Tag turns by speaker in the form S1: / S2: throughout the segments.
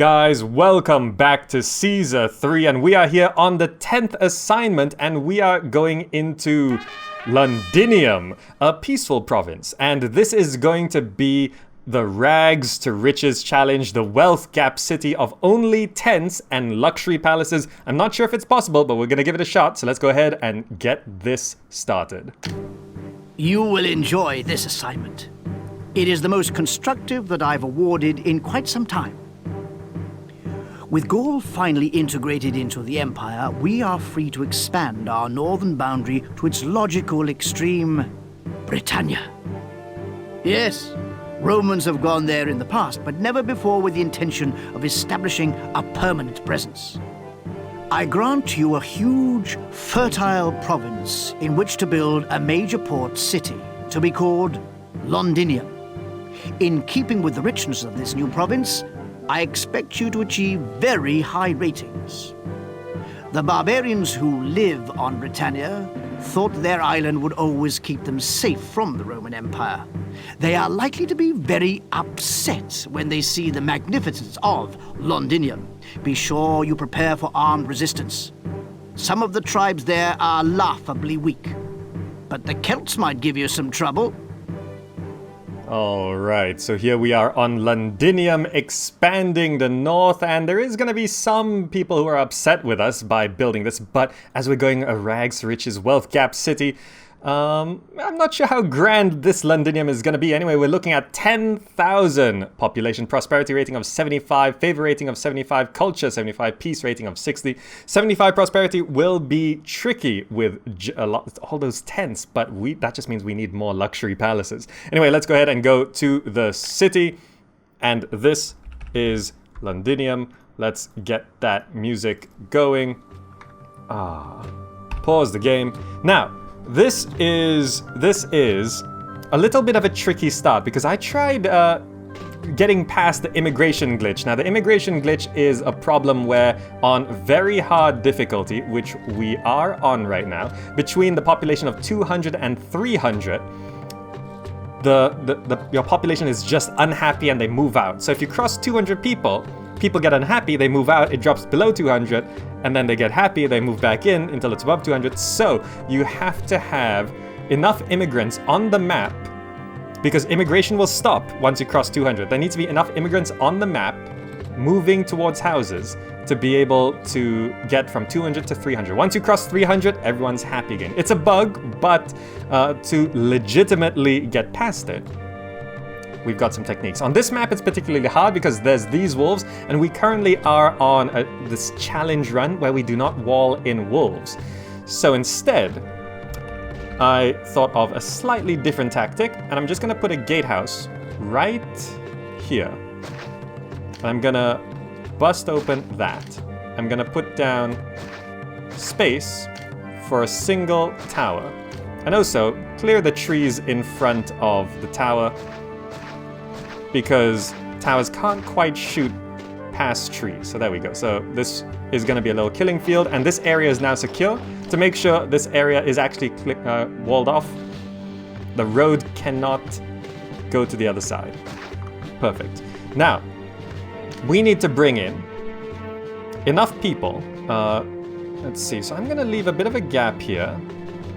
S1: guys, welcome back to Caesar 3, and we are here on the 10th assignment, and we are going into Londinium, a peaceful province, and this is going to be the rags to riches challenge, the wealth gap city of only tents and luxury palaces. I'm not sure if it's possible, but we're gonna give it a shot, so let's go ahead and get this started.
S2: You will enjoy this assignment. It is the most constructive that I've awarded in quite some time. With Gaul finally integrated into the Empire, we are free to expand our northern boundary to its logical extreme, Britannia. Yes, Romans have gone there in the past, but never before with the intention of establishing a permanent presence. I grant you a huge, fertile province in which to build a major port city, to be called Londinium. In keeping with the richness of this new province, I expect you to achieve very high ratings. The barbarians who live on Britannia thought their island would always keep them safe from the Roman Empire. They are likely to be very upset when they see the magnificence of Londinium. Be sure you prepare for armed resistance. Some of the tribes there are laughably weak, but the Celts might give you some trouble.
S1: Alright, so here we are on Londinium, expanding the north, and there is going to be some people who are upset with us by building this, but as we're going a rags to riches wealth gap city, I'm not sure how grand this Londinium is going to be. Anyway, we're looking at 10,000 population, prosperity rating of 75, favor rating of 75, culture 75, peace rating of 60. 75 prosperity will be tricky with all those tents, but that just means we need more luxury palaces. Anyway, let's go ahead and go to the city, and this is Londinium. Let's get that music going. Pause the game. Now, This is a little bit of a tricky start because I tried getting past the immigration glitch. Now, the immigration glitch is a problem where on very hard difficulty, which we are on right now, between the population of 200 and 300, your population is just unhappy and they move out. So if you cross 200 people get unhappy, they move out, it drops below 200, and then they get happy, they move back in until it's above 200. So you have to have enough immigrants on the map, because immigration will stop once you cross 200. There needs to be enough immigrants on the map moving towards houses to be able to get from 200 to 300. Once you cross 300, everyone's happy again. It's a bug, but to legitimately get past it, we've got some techniques. On this map, it's particularly hard because there's these wolves, and we currently are on this challenge run where we do not wall in wolves. So instead, I thought of a slightly different tactic, and I'm just going to put a gatehouse right here. And I'm going to bust open that. I'm going to put down space for a single tower. And also, clear the trees in front of the tower, because towers can't quite shoot past trees. So there we go. So this is going to be a little killing field, and this area is now secure. To make sure this area is actually walled off, the road cannot go to the other side. Perfect. Now, we need to bring in enough people. Let's see. So I'm going to leave a bit of a gap here,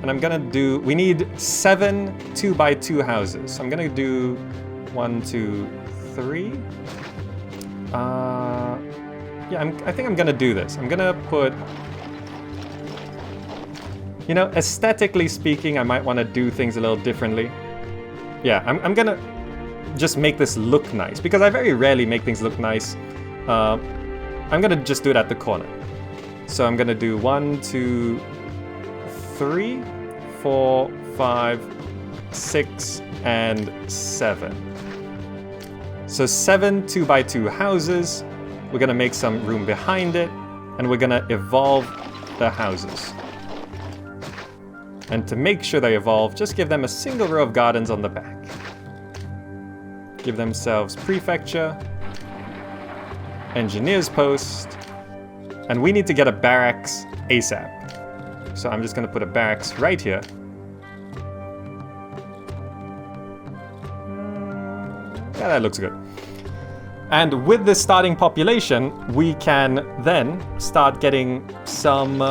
S1: and I'm going to do, we need 7 2x2 houses. So I'm going to do 1, 2, 3. I think I'm gonna do this. I'm gonna put, aesthetically speaking, I might want to do things a little differently. Yeah, I'm gonna just make this look nice, because I very rarely make things look nice. I'm gonna just do it at the corner. So I'm gonna do 1, 2, 3, 4, 5, 6, and 7. So 7 2x2 houses. We're gonna make some room behind it, and we're gonna evolve the houses. And to make sure they evolve, just give them a single row of gardens on the back. Give themselves prefecture, engineer's post, and we need to get a barracks ASAP. So I'm just gonna put a barracks right here. Yeah, that looks good. And with this starting population, we can then start getting some...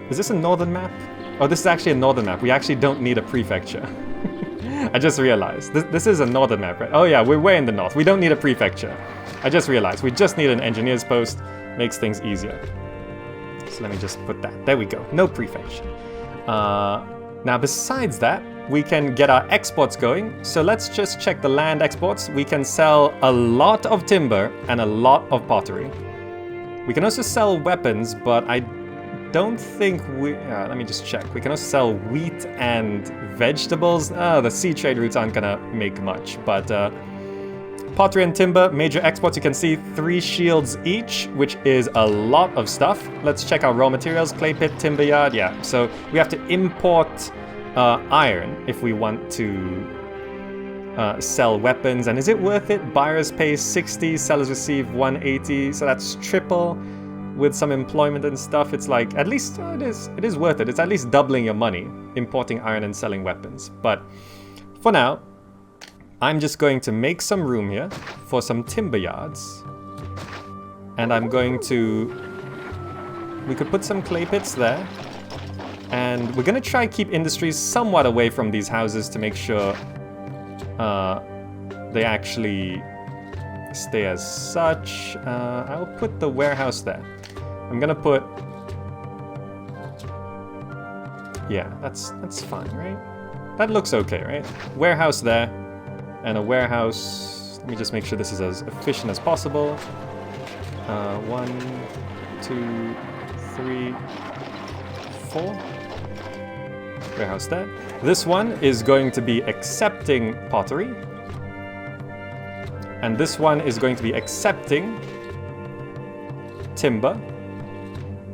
S1: Is this a northern map? Oh, this is actually a northern map. We actually don't need a prefecture. I just realized. This is a northern map, right? Oh yeah, we're way in the north. We don't need a prefecture. I just realized. We just need an engineer's post. Makes things easier. So let me just put that. There we go. No prefecture. Now, besides that, we can get our exports going. So let's just check the land exports. We can sell a lot of timber and a lot of pottery. We can also sell weapons, but I don't think we... let me just check. We can also sell wheat and vegetables. The sea trade routes aren't gonna make much, but pottery and timber, major exports, you can see 3 shields each, which is a lot of stuff. Let's check our raw materials. Clay pit, timber yard, yeah. So we have to import iron if we want to sell weapons. And is it worth it? Buyers pay 60, sellers receive 180, so that's triple. With some employment and stuff, it's like, at least it is worth it. It's at least doubling your money importing iron and selling weapons. But for now, I'm just going to make some room here for some timber yards. And I'm going to... We could put some clay pits there. And we're going to try keep industries somewhat away from these houses to make sure they actually stay as such. I'll put the warehouse there. I'm gonna put... Yeah, that's fine, right? That looks okay, right? Warehouse there, and a warehouse... Let me just make sure this is as efficient as possible. 1, 2, 3, 4. Warehouse there. This one is going to be accepting pottery. And this one is going to be accepting timber.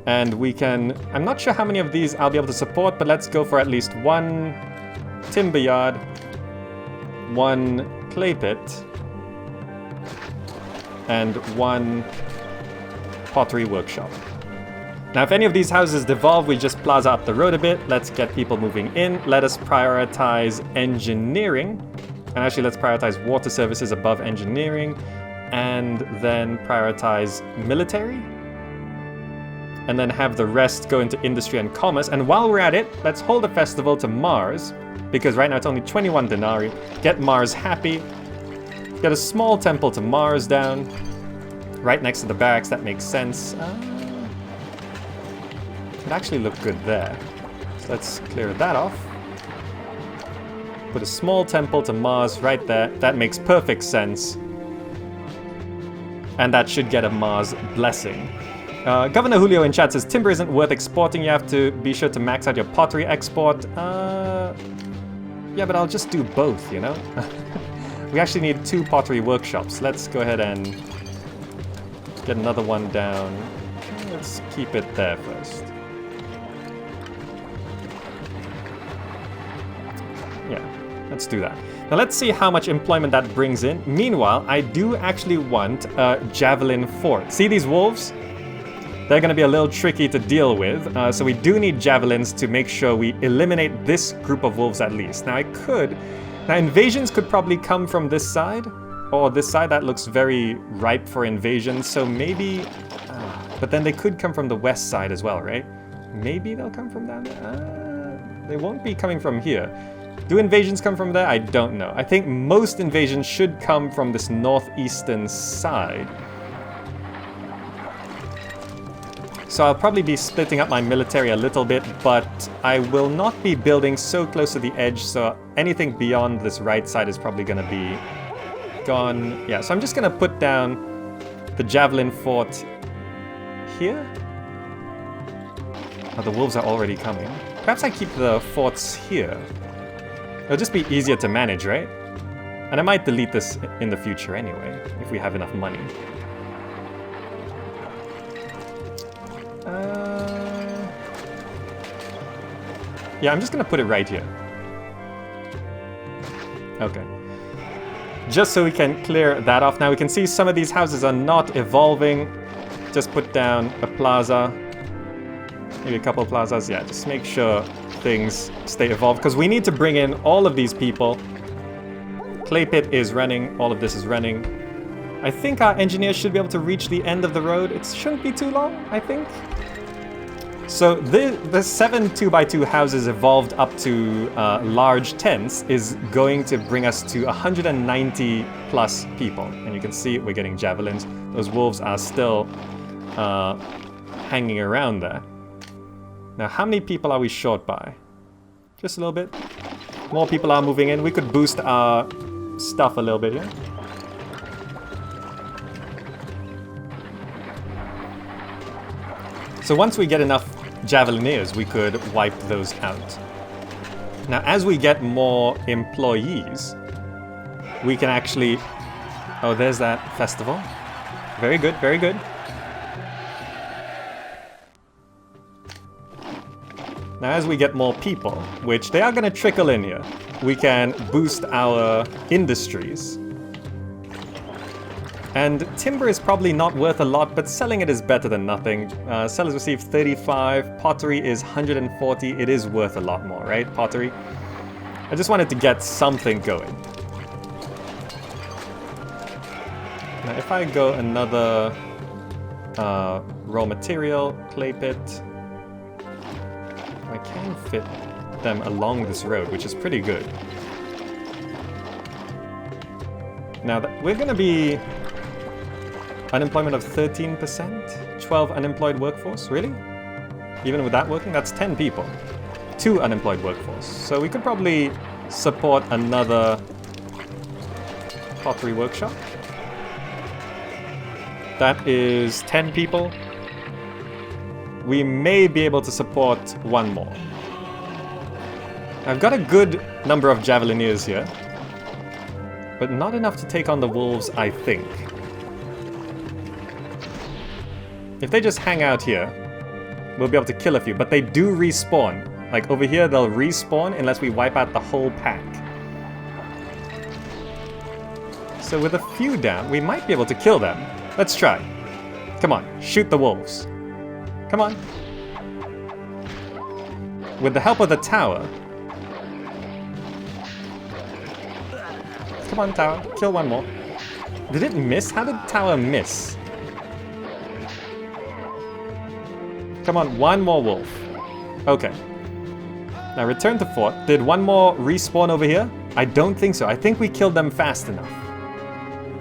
S1: And we can... I'm not sure how many of these I'll be able to support, but let's go for at least 1 timber yard, 1 clay pit, and 1 pottery workshop. Now, if any of these houses devolve, we just plaza up the road a bit. Let's get people moving in. Let us prioritize engineering. And actually, let's prioritize water services above engineering. And then prioritize military. And then have the rest go into industry and commerce. And while we're at it, let's hold a festival to Mars, because right now it's only 21 denarii. Get Mars happy. Get a small temple to Mars down, right next to the barracks. That makes sense. It actually looked good there. So let's clear that off. Put a small temple to Mars right there. That makes perfect sense. And that should get a Mars blessing. Governor Julio in chat says, timber isn't worth exporting. You have to be sure to max out your pottery export. Yeah, but I'll just do both, you know? We actually need 2 pottery workshops. Let's go ahead and get another one down. Let's keep it there first. Yeah, let's do that. Now let's see how much employment that brings in. Meanwhile, I do actually want a javelin fort. See these wolves? They're going to be a little tricky to deal with, so we do need javelins to make sure we eliminate this group of wolves at least. Now invasions could probably come from this side, or this side. That looks very ripe for invasion, so maybe... but then they could come from the west side as well, right? Maybe they'll come from down there? They won't be coming from here. Do invasions come from there? I don't know. I think most invasions should come from this northeastern side. So I'll probably be splitting up my military a little bit, but I will not be building so close to the edge, so anything beyond this right side is probably going to be gone. Yeah, so I'm just going to put down the javelin fort here. Oh, the wolves are already coming. Perhaps I keep the forts here. It'll just be easier to manage, right? And I might delete this in the future anyway, if we have enough money. Yeah, I'm just gonna put it right here. Okay. Just so we can clear that off. Now we can see some of these houses are not evolving. Just put down a plaza. Maybe a couple of plazas. Yeah, just make sure things stay evolved, because we need to bring in all of these people Clay pit is running. All of this is running. I think our engineers should be able to reach the end of the road. It shouldn't be too long, I think. So the 7 2x2 houses evolved up to large tents is going to bring us to 190 plus people. And you can see we're getting javelins. Those wolves are still hanging around there. Now, how many people are we short by? Just a little bit. More people are moving in. We could boost our stuff a little bit here. So once we get enough Javelineers, we could wipe those out. Now, as we get more employees, we can actually... Oh, there's that festival. Very good, very good. Now, as we get more people, which they are going to trickle in here, we can boost our industries. And timber is probably not worth a lot, but selling it is better than nothing. Sellers receive 35, pottery is 140, it is worth a lot more, right? Pottery. I just wanted to get something going. Now if I go another raw material, clay pit, I can fit them along this road, which is pretty good. Now we're gonna be... Unemployment of 13%? 12 unemployed workforce? Really? Even with that working? That's 10 people. 2 unemployed workforce. So we could probably support another pottery workshop. That is 10 people. We may be able to support one more. I've got a good number of Javelineers here, but not enough to take on the wolves, I think. If they just hang out here, we'll be able to kill a few, but they do respawn. Like over here, they'll respawn unless we wipe out the whole pack. So with a few down, we might be able to kill them. Let's try. Come on, shoot the wolves. Come on. With the help of the tower. Come on, tower, kill one more. Did it miss? How did the tower miss? Come on, one more wolf. Okay. Now return to fort. Did one more respawn over here? I don't think so. I think we killed them fast enough.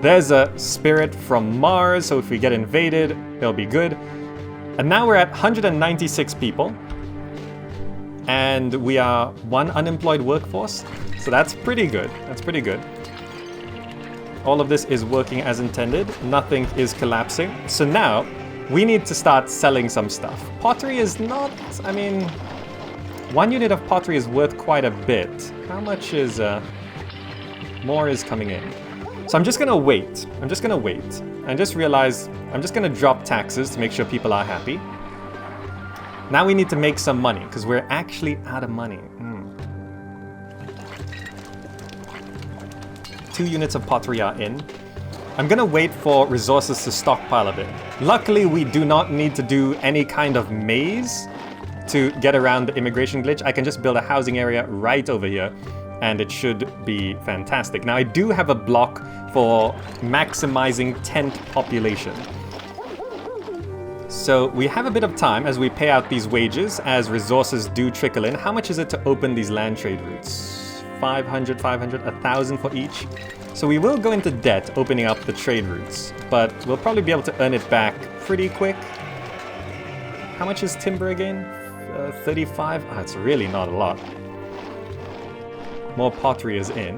S1: There's a spirit from Mars, so if we get invaded, it'll be good. And now we're at 196 people. And we are 1 unemployed workforce. So that's pretty good. That's pretty good. All of this is working as intended. Nothing is collapsing. So now... we need to start selling some stuff. Pottery is not... I mean... 1 unit of pottery is worth quite a bit. How much is... more is coming in. So I'm just gonna wait. I'm just gonna wait. And just realize I'm just gonna drop taxes to make sure people are happy. Now we need to make some money, because we're actually out of money. 2 units of pottery are in. I'm gonna wait for resources to stockpile a bit. Luckily, we do not need to do any kind of maze to get around the immigration glitch. I can just build a housing area right over here, and it should be fantastic. Now, I do have a block for maximizing tent population. So we have a bit of time as we pay out these wages, as resources do trickle in. How much is it to open these land trade routes? 500, 500, 1,000 for each. So we will go into debt opening up the trade routes, but we'll probably be able to earn it back pretty quick. How much is timber again? 35? Oh, it's really not a lot. More pottery is in.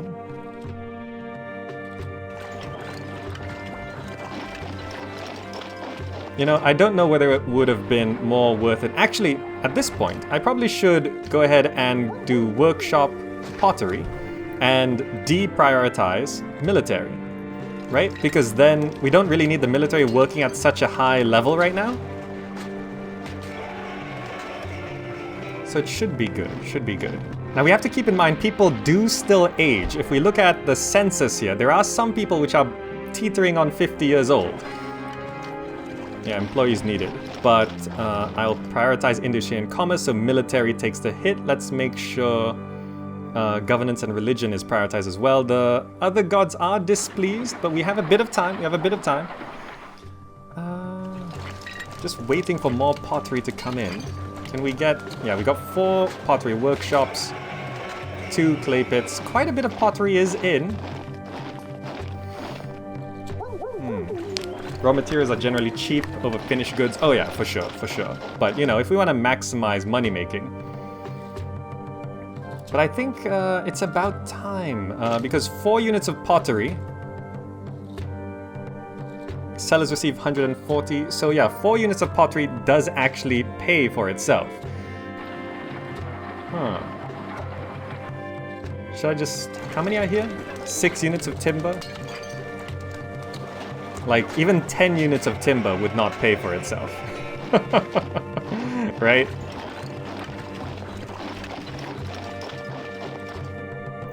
S1: You know, I don't know whether it would have been more worth it. Actually, at this point, I probably should go ahead and do workshop pottery and deprioritize military, right? Because then we don't really need the military working at such a high level right now. So it should be good, should be good. Now we have to keep in mind people do still age. If we look at the census here, there are some people which are teetering on 50 years old. Yeah, employees needed. But I'll prioritize industry and commerce, so military takes the hit. Let's make sure governance and religion is prioritized as well. The other gods are displeased, but we have a bit of time. Just waiting for more pottery to come in. Can we get... Yeah, we got 4 pottery workshops, 2 clay pits. Quite a bit of pottery is in. Raw materials are generally cheap over finished goods. Oh yeah, for sure. But, you know, if we want to maximize money making. But I think it's about time, because 4 units of pottery. Sellers receive 140. So yeah, 4 units of pottery does actually pay for itself. Huh. Should I just... How many are here? 6 units of timber? Like, even 10 units of timber would not pay for itself. Right?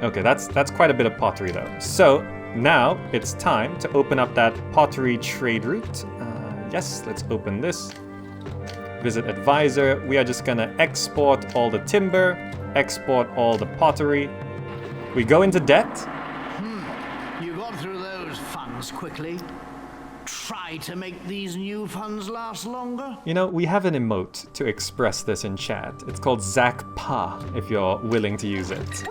S1: Okay, that's quite a bit of pottery though. So, now it's time to open up that pottery trade route. Yes, let's open this. Visit advisor. We are just gonna export all the timber, export all the pottery. We go into debt.
S2: You got through those funds quickly. Try to make these new funds last longer.
S1: You know, we have an emote to express this in chat. It's called Zach Pa, if you're willing to use it.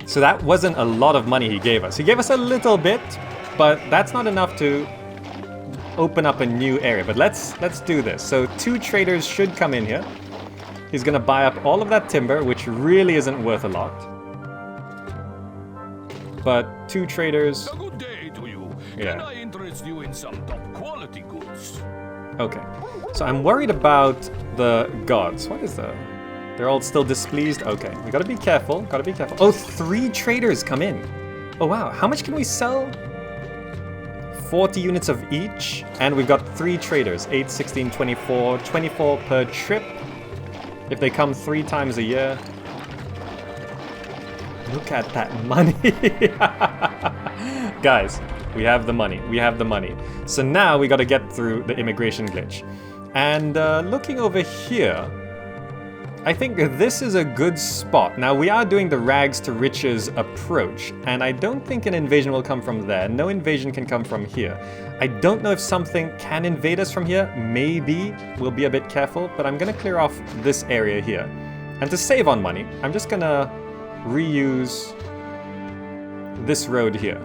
S1: So that wasn't a lot of money he gave us. He gave us a little bit, but that's not enough to open up a new area. But let's do this. So 2 traders should come in here. He's gonna buy up all of that timber, which really isn't worth a lot. But 2 traders.
S3: A good day to you.
S1: Yeah.
S3: Can I interest you in some top quality goods?
S1: Okay. So I'm worried about the gods. What is the... They're all still displeased? Okay. We gotta be careful. Oh, 3 traders come in. Oh, wow. How much can we sell? 40 units of each. And we've got 3 traders. 8, 16, 24. 24 per trip. If they come 3 times a year. Look at that money. Guys, we have the money. So now we got to get through the immigration glitch. And looking over here, I think this is a good spot. Now we are doing the rags to riches approach, and I don't think an invasion will come from there. No invasion can come from here. I don't know if something can invade us from here. Maybe we'll be a bit careful, but I'm gonna clear off this area here. And to save on money, I'm just gonna reuse this road here.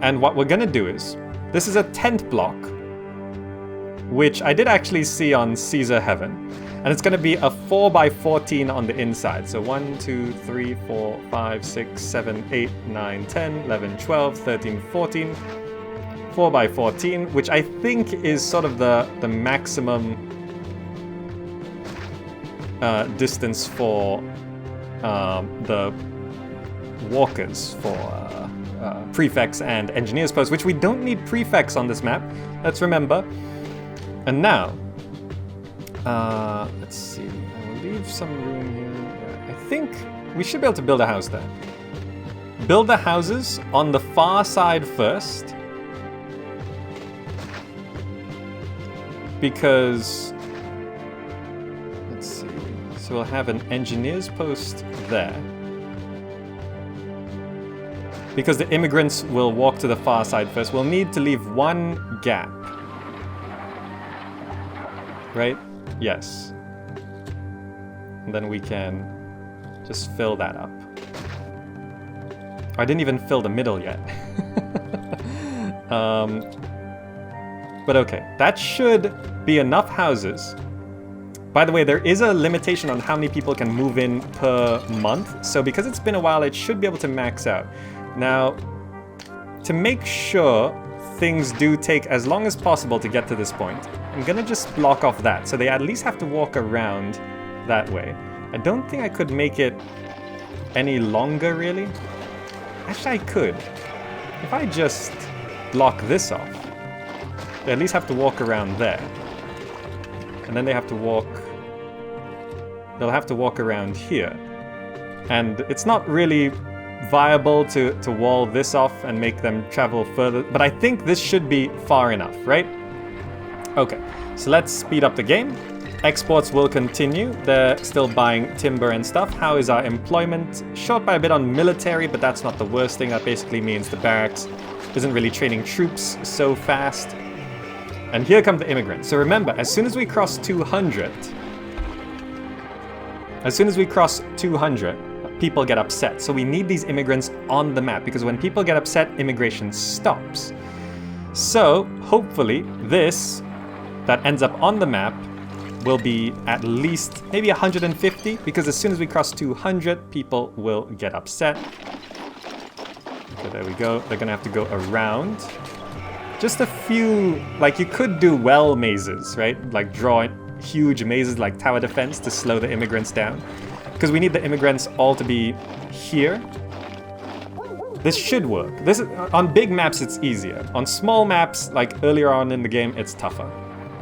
S1: And what we're gonna do is, this is a tent block, which I did actually see on Caesar Heaven. And it's gonna be a 4x14 on the inside. So 1, 2, 3, 4, 5, 6, 7, 8, 9, 10, 11, 12, 13, 14. 4x14, which I think is sort of the maximum distance for the walkers for prefects and engineers posts, which we don't need prefects on this map. Let's remember. And now, let's see. I'll leave some room here. I think we should be able to build a house there. Build the houses on the far side first, because let's see. So we'll have an engineer's post there. Because the immigrants will walk to the far side first, we'll need to leave one gap. Right? Yes. And then we can just fill that up. I didn't even fill the middle yet. But okay, that should be enough houses. By the way, there is a limitation on how many people can move in per month. So because it's been a while, it should be able to max out. Now, to make sure things do take as long as possible to get to this point, I'm gonna just block off that. So they at least have to walk around that way. I don't think I could make it any longer, really. Actually, I could. If I just block this off, they at least have to walk around there. And then they have to walk... They'll have to walk around here. And it's not really viable to wall this off and make them travel further. But I think this should be far enough, right? Okay, so let's speed up the game. Exports will continue. They're still buying timber and stuff. How is our employment? Short by a bit on military, but that's not the worst thing. That basically means the barracks isn't really training troops so fast. And here come the immigrants. So remember, as soon as we cross 200, people get upset. So we need these immigrants on the map, because when people get upset, immigration stops. So hopefully this that ends up on the map will be at least maybe 150, because as soon as we cross 200, people will get upset. Okay, there we go. They're gonna have to go around. Just a few, like you could do well mazes, right? Like draw huge mazes like tower defense to slow the immigrants down. Because we need the immigrants all to be here. This should work. This is, on big maps, it's easier. On small maps, like earlier on in the game, it's tougher.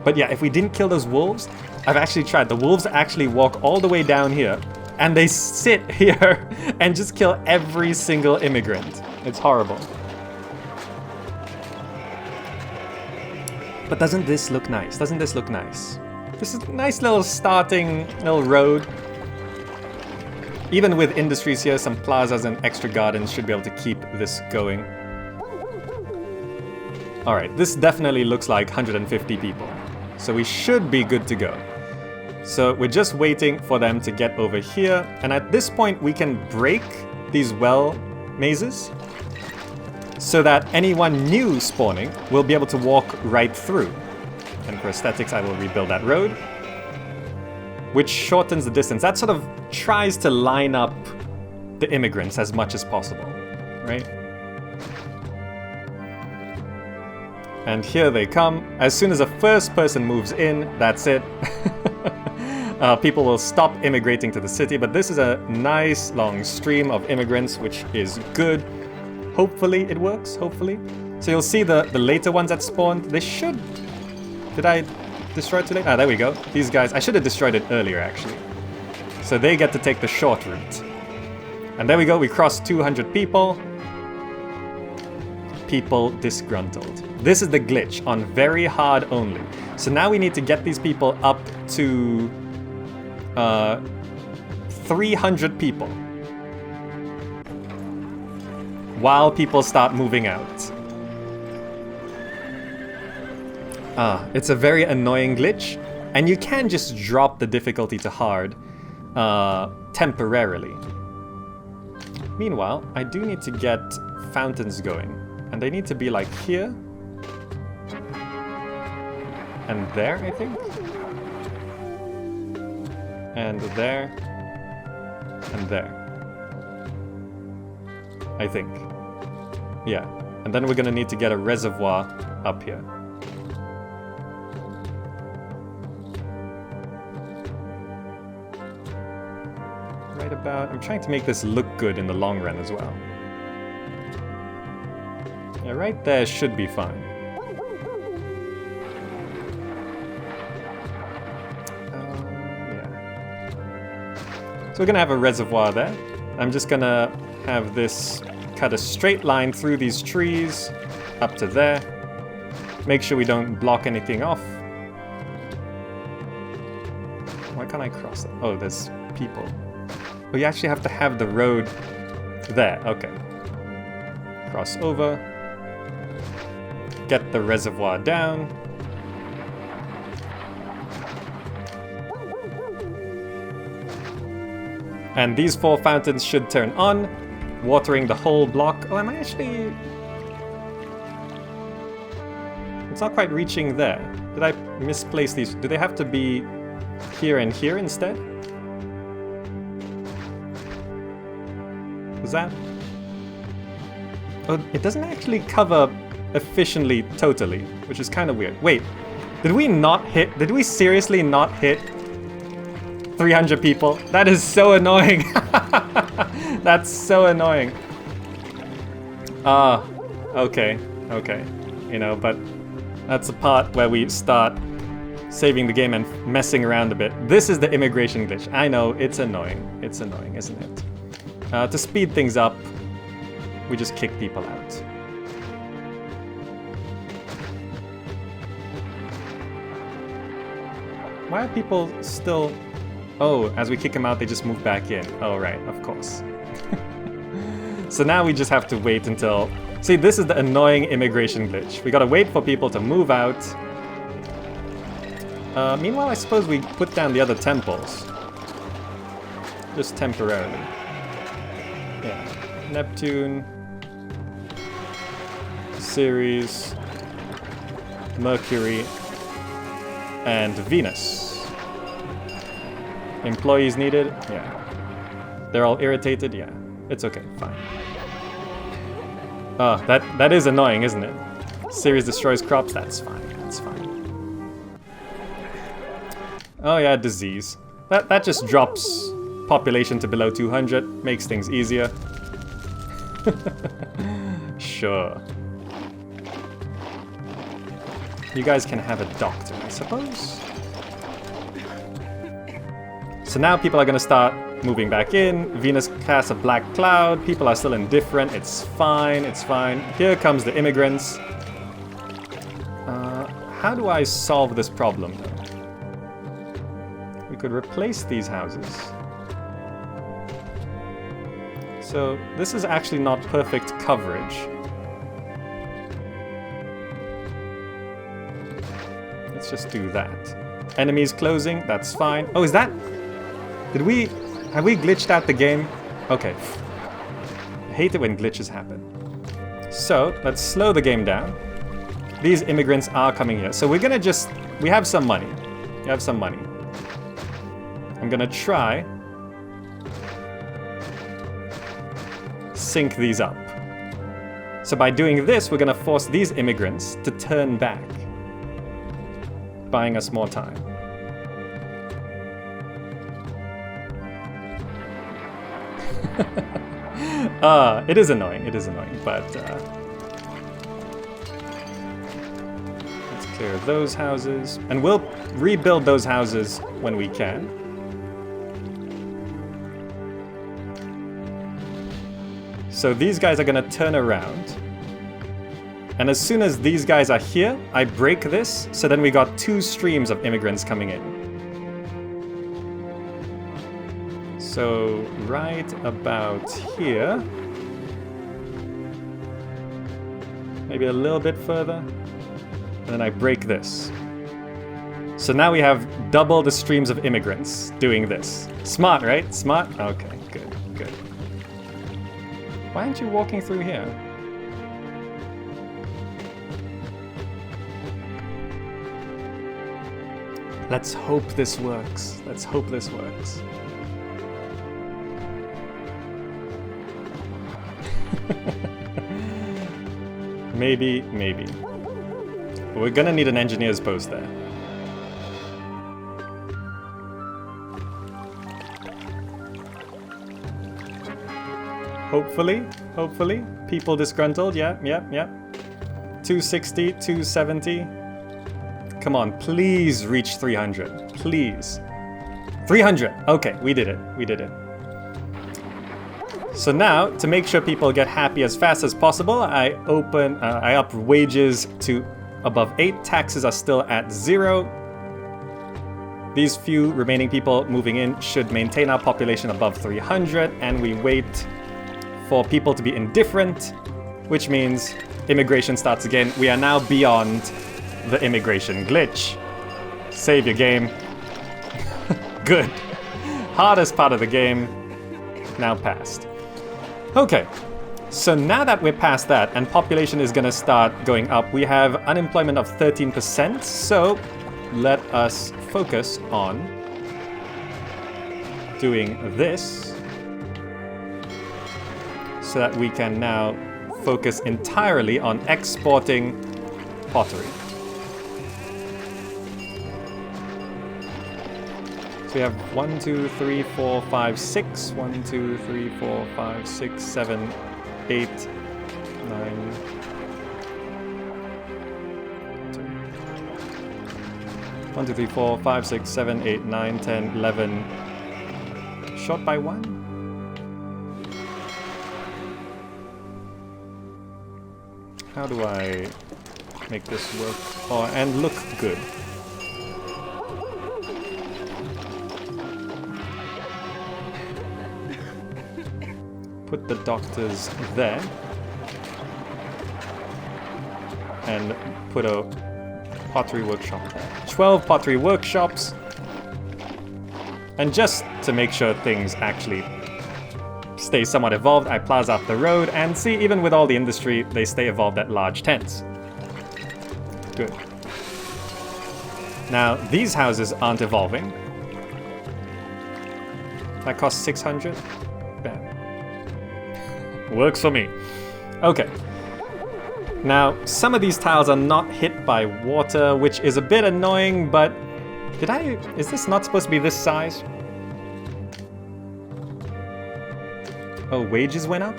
S1: But yeah, if we didn't kill those wolves, I've actually tried. The wolves actually walk all the way down here, and they sit here and just kill every single immigrant. It's horrible. But doesn't this look nice? Doesn't this look nice? This is a nice little starting little road. Even with industries here, some plazas and extra gardens should be able to keep this going. Alright, this definitely looks like 150 people. So we should be good to go. So we're just waiting for them to get over here. And at this point, we can break these well mazes so that anyone new spawning will be able to walk right through. And for aesthetics, I will rebuild that road, which shortens the distance. That sort of tries to line up the immigrants as much as possible, right? And here they come. As soon as the first person moves in, that's it. People will stop immigrating to the city, but this is a nice long stream of immigrants, which is good. Hopefully it works, hopefully. So you'll see the later ones that spawned, they should... Did I destroy it too late? Ah, there we go. These guys, I should have destroyed it earlier, actually. So they get to take the short route. And there we go, we crossed 200 people. People disgruntled. This is the glitch on very hard only. So now we need to get these people up to 300 people while people start moving out. It's a very annoying glitch, and you can just drop the difficulty to hard temporarily. Meanwhile, I do need to get fountains going. And they need to be like here. And there, I think. And there. And there. I think. Yeah. And then we're gonna need to get a reservoir up here. Right about... I'm trying to make this look good in the long run as well. Yeah, right there should be fine. Yeah. So we're gonna have a reservoir there. I'm just gonna have this cut a straight line through these trees up to there. Make sure we don't block anything off. Why can't I cross it? Oh, there's people. Oh, you actually have to have the road there. Okay. Cross over. Get the reservoir down. And these 4 fountains should turn on, watering the whole block. Oh, am I actually... It's not quite reaching there. Did I misplace these? Do they have to be here and here instead? Was that... Oh, it doesn't actually cover efficiently totally, which is kind of weird. Wait, did we seriously not hit 300 people? That is so annoying. That's so annoying. Okay. You know, but that's the part where we start saving the game and messing around a bit. This is the immigration glitch. I know, it's annoying. It's annoying, isn't it? To speed things up, we just kick people out. Why are people still... Oh, as we kick them out, they just move back in. Oh, right, of course. So now we just have to wait until... See, this is the annoying immigration glitch. We gotta wait for people to move out. Meanwhile, I suppose we put down the other temples. Just temporarily. Yeah. Neptune. Ceres. Mercury. And Venus. Employees needed? Yeah. They're all irritated? Yeah. It's okay, fine. Oh, that is annoying, isn't it? Ceres destroys crops? That's fine, that's fine. Oh yeah, disease. That just drops population to below 200, makes things easier. Sure. You guys can have a doctor, I suppose? So now people are gonna start moving back in. Venus casts a black cloud. People are still indifferent. It's fine, it's fine. Here comes the immigrants. How do I solve this problem, though? We could replace these houses. So this is actually not perfect coverage. Let's just do that. Enemies closing, that's fine. Oh, is that... Have we glitched out the game? Okay. I hate it when glitches happen. So, let's slow the game down. These immigrants are coming here. So we're gonna just... We have some money. We have some money. I'm gonna try... sync these up. So by doing this, we're gonna force these immigrants to turn back. Buying us more time. It is annoying, but let's clear those houses, and we'll rebuild those houses when we can. So these guys are gonna turn around, and as soon as these guys are here, I break this, so then we got 2 streams of immigrants coming in. So, right about here. Maybe a little bit further. And then I break this. So now we have double the streams of immigrants doing this. Smart, right? Smart? Okay, good, good. Why aren't you walking through here? Let's hope this works. Let's hope this works. Maybe, maybe. But we're gonna need an engineer's post there. Hopefully. People disgruntled, yeah. 260, 270. Come on, please reach 300, please. 300, okay, we did it. So now, to make sure people get happy as fast as possible, I up wages to above 8. Taxes are still at 0. These few remaining people moving in should maintain our population above 300, and we wait for people to be indifferent, which means immigration starts again. We are now beyond the immigration glitch. Save your game. Good. Hardest part of the game, now passed. Okay, so now that we're past that and population is gonna start going up, we have unemployment of 13%, so let us focus on doing this so that we can now focus entirely on exporting pottery. So we have 1, 2, 3, 4, 5, 6. 1, 2, 3, 4, 5, 6, 7, 8, 9. 1, 2, 3, 4, 5, 6, 7, 8, 9, 10, 11. Short by 1? How do I make this work? Oh, and look good. put the doctors there. And put a pottery workshop there. 12 pottery workshops. And just to make sure things actually stay somewhat evolved, I plaza up the road, and see, even with all the industry, they stay evolved at large tents. Good. Now, these houses aren't evolving. That costs 600. Bam. Works for me. Okay. Now, some of these tiles are not hit by water, which is a bit annoying, but is this not supposed to be this size? Oh, wages went up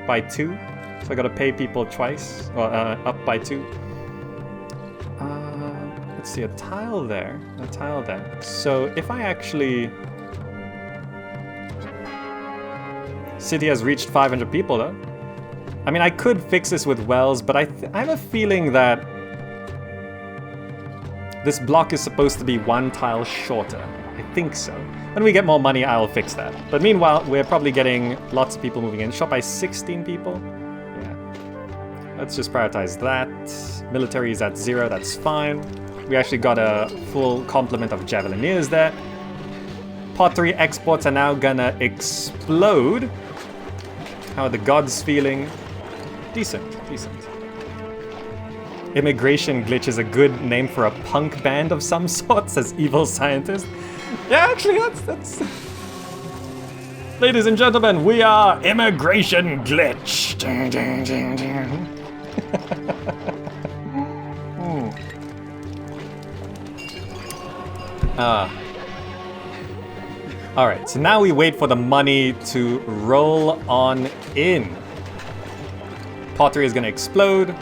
S1: by 2, so I gotta pay people twice, or up by 2. Let's see, a tile there. So if I actually... City has reached 500 people though. I mean, I could fix this with wells, but I have a feeling that this block is supposed to be 1 tile shorter. I think so. When we get more money, I'll fix that. But meanwhile, we're probably getting lots of people moving in. Shot by 16 people? Yeah. Let's just prioritize that. Military is at 0, that's fine. We actually got a full complement of Javelineers there. Pottery exports are now gonna explode. How are the gods feeling? Decent. Immigration Glitch is a good name for a punk band of some sort, says Evil Scientist. Yeah, actually, that's... Ladies and gentlemen, we are Immigration Glitch. Alright, so now we wait for the money to roll on in. Pottery is going to explode.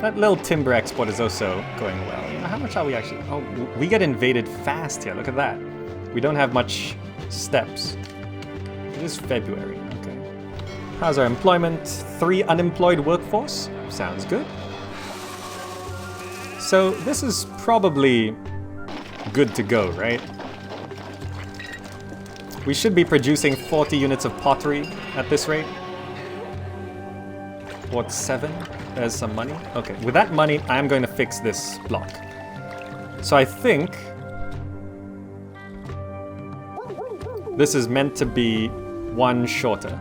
S1: That little timber export is also going well. How much are we actually... Oh, we get invaded fast here. Look at that. We don't have much steps. It is February. Okay. How's our employment? 3 unemployed workforce. Sounds good. So this is probably good to go, right? We should be producing 40 units of pottery at this rate. What, 7? There's some money. Okay, with that money, I'm going to fix this block. So I think this is meant to be 1 shorter.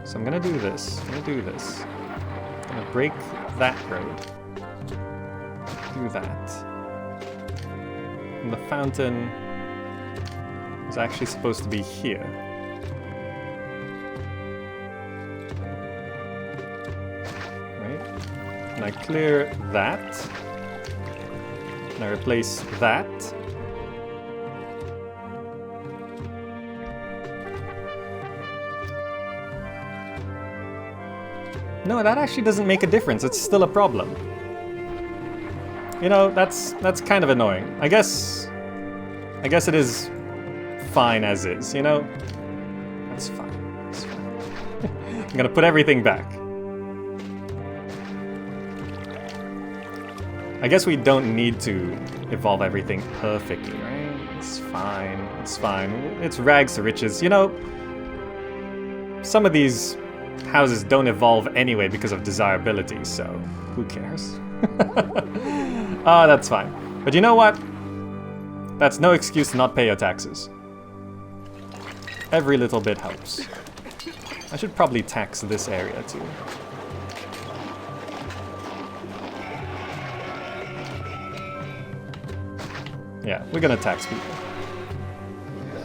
S1: So I'm gonna do this. I'm gonna break that road. Do that. And the fountain is actually supposed to be here. Right? And I clear that. And I replace that. No, that actually doesn't make a difference. It's still a problem. You know, that's kind of annoying. I guess it is fine as is, you know? That's fine. That's fine. I'm gonna put everything back. I guess we don't need to evolve everything perfectly, right? It's fine. It's fine. It's rags to riches. You know, some of these houses don't evolve anyway because of desirability, so who cares? Ah, that's fine. But you know what? That's no excuse to not pay your taxes. Every little bit helps. I should probably tax this area too. Yeah, we're gonna tax people.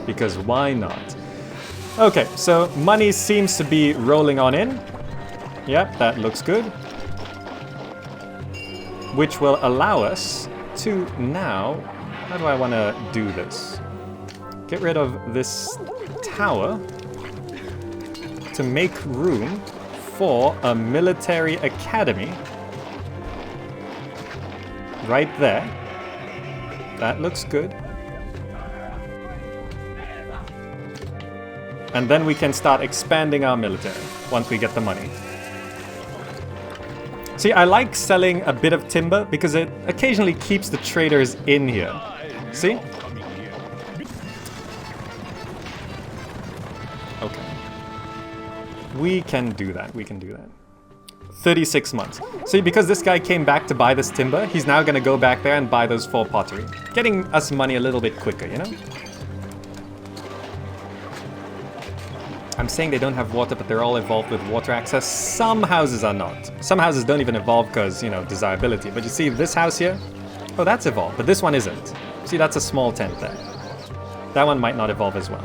S1: Because why not? Okay, so money seems to be rolling on in. Yep, that looks good. Which will allow us to now... How do I want to do this? Get rid of this tower to make room for a military academy. Right there. That looks good. And then we can start expanding our military once we get the money. See, I like selling a bit of timber because it occasionally keeps the traders in here. See? Okay. We can do that. We can do that. 36 months. See, because this guy came back to buy this timber, he's now going to go back there and buy those 4 pottery. Getting us money a little bit quicker, you know? I'm saying they don't have water, but they're all evolved with water access. Some houses are not. Some houses don't even evolve because, you know, desirability. But you see this house here? Oh, that's evolved, but this one isn't. See, that's a small tent there. That one might not evolve as well.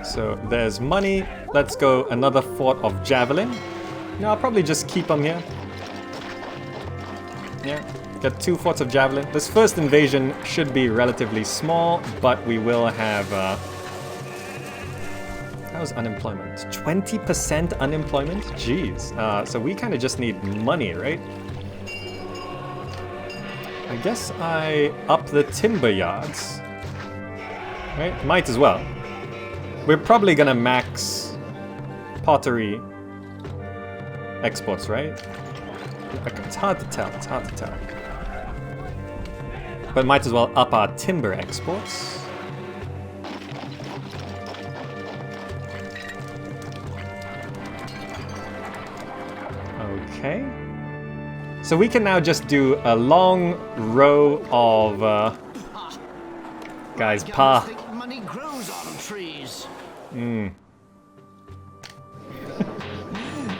S1: So there's money. Let's go another fort of javelin. No, I'll probably just keep them here. Yeah, get 2 forts of javelin. This first invasion should be relatively small, but we will have... How's unemployment? 20% unemployment? Jeez. So we kind of just need money, right? I guess I up the timber yards. Right? Might as well. We're probably gonna max pottery exports, right? It's hard to tell, it's hard to tell. But might as well up our timber exports. Okay. So we can now just do a long row of guys, pa.
S2: Money grows on trees.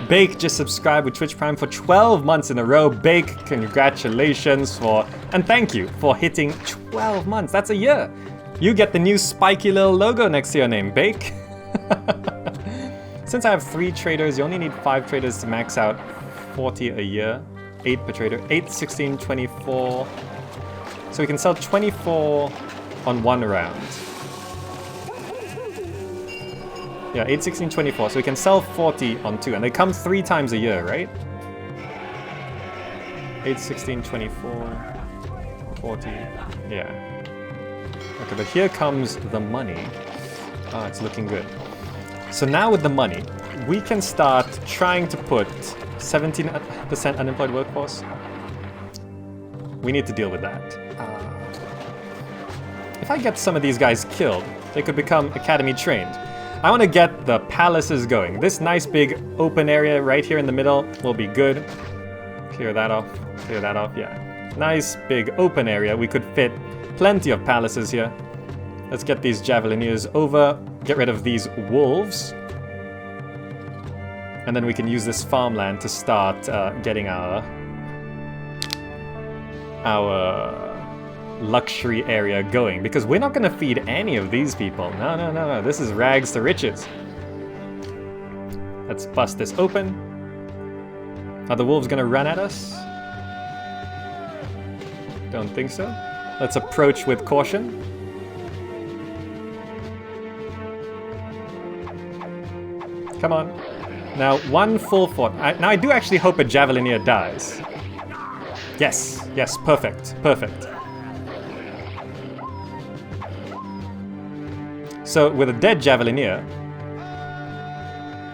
S1: Bake just subscribed with Twitch Prime for 12 months in a row. Bake, congratulations for, and thank you for hitting 12 months. That's a year. You get the new spiky little logo next to your name, Bake. Since I have 3 traders, you only need 5 traders to max out 40 a year. 8 per trader. 8, 16, 24. So we can sell 24 on 1 round. Yeah, 8, 16, 24. So we can sell 40 on 2. And they come 3 times a year, right? 8, 16, 24, 40. Yeah. Okay, but here comes the money. Ah, it's looking good. So now with the money, we can start trying to put 17% unemployed workforce. We need to deal with that. If I get some of these guys killed, they could become academy trained. I want to get the palaces going. This nice big open area right here in the middle will be good. Clear that off. Clear that off, yeah. Nice big open area. We could fit plenty of palaces here. Let's get these javelineers over. Get rid of these wolves. And then we can use this farmland to start getting our luxury area going, because we're not going to feed any of these people. No, no, no, no. This is rags to riches. Let's bust this open. Are the wolves going to run at us? Don't think so. Let's approach with caution. Come on. Now, 1 full fort. Now, I do actually hope a javelineer dies. Yes, yes, perfect, perfect. So, with a dead javelineer,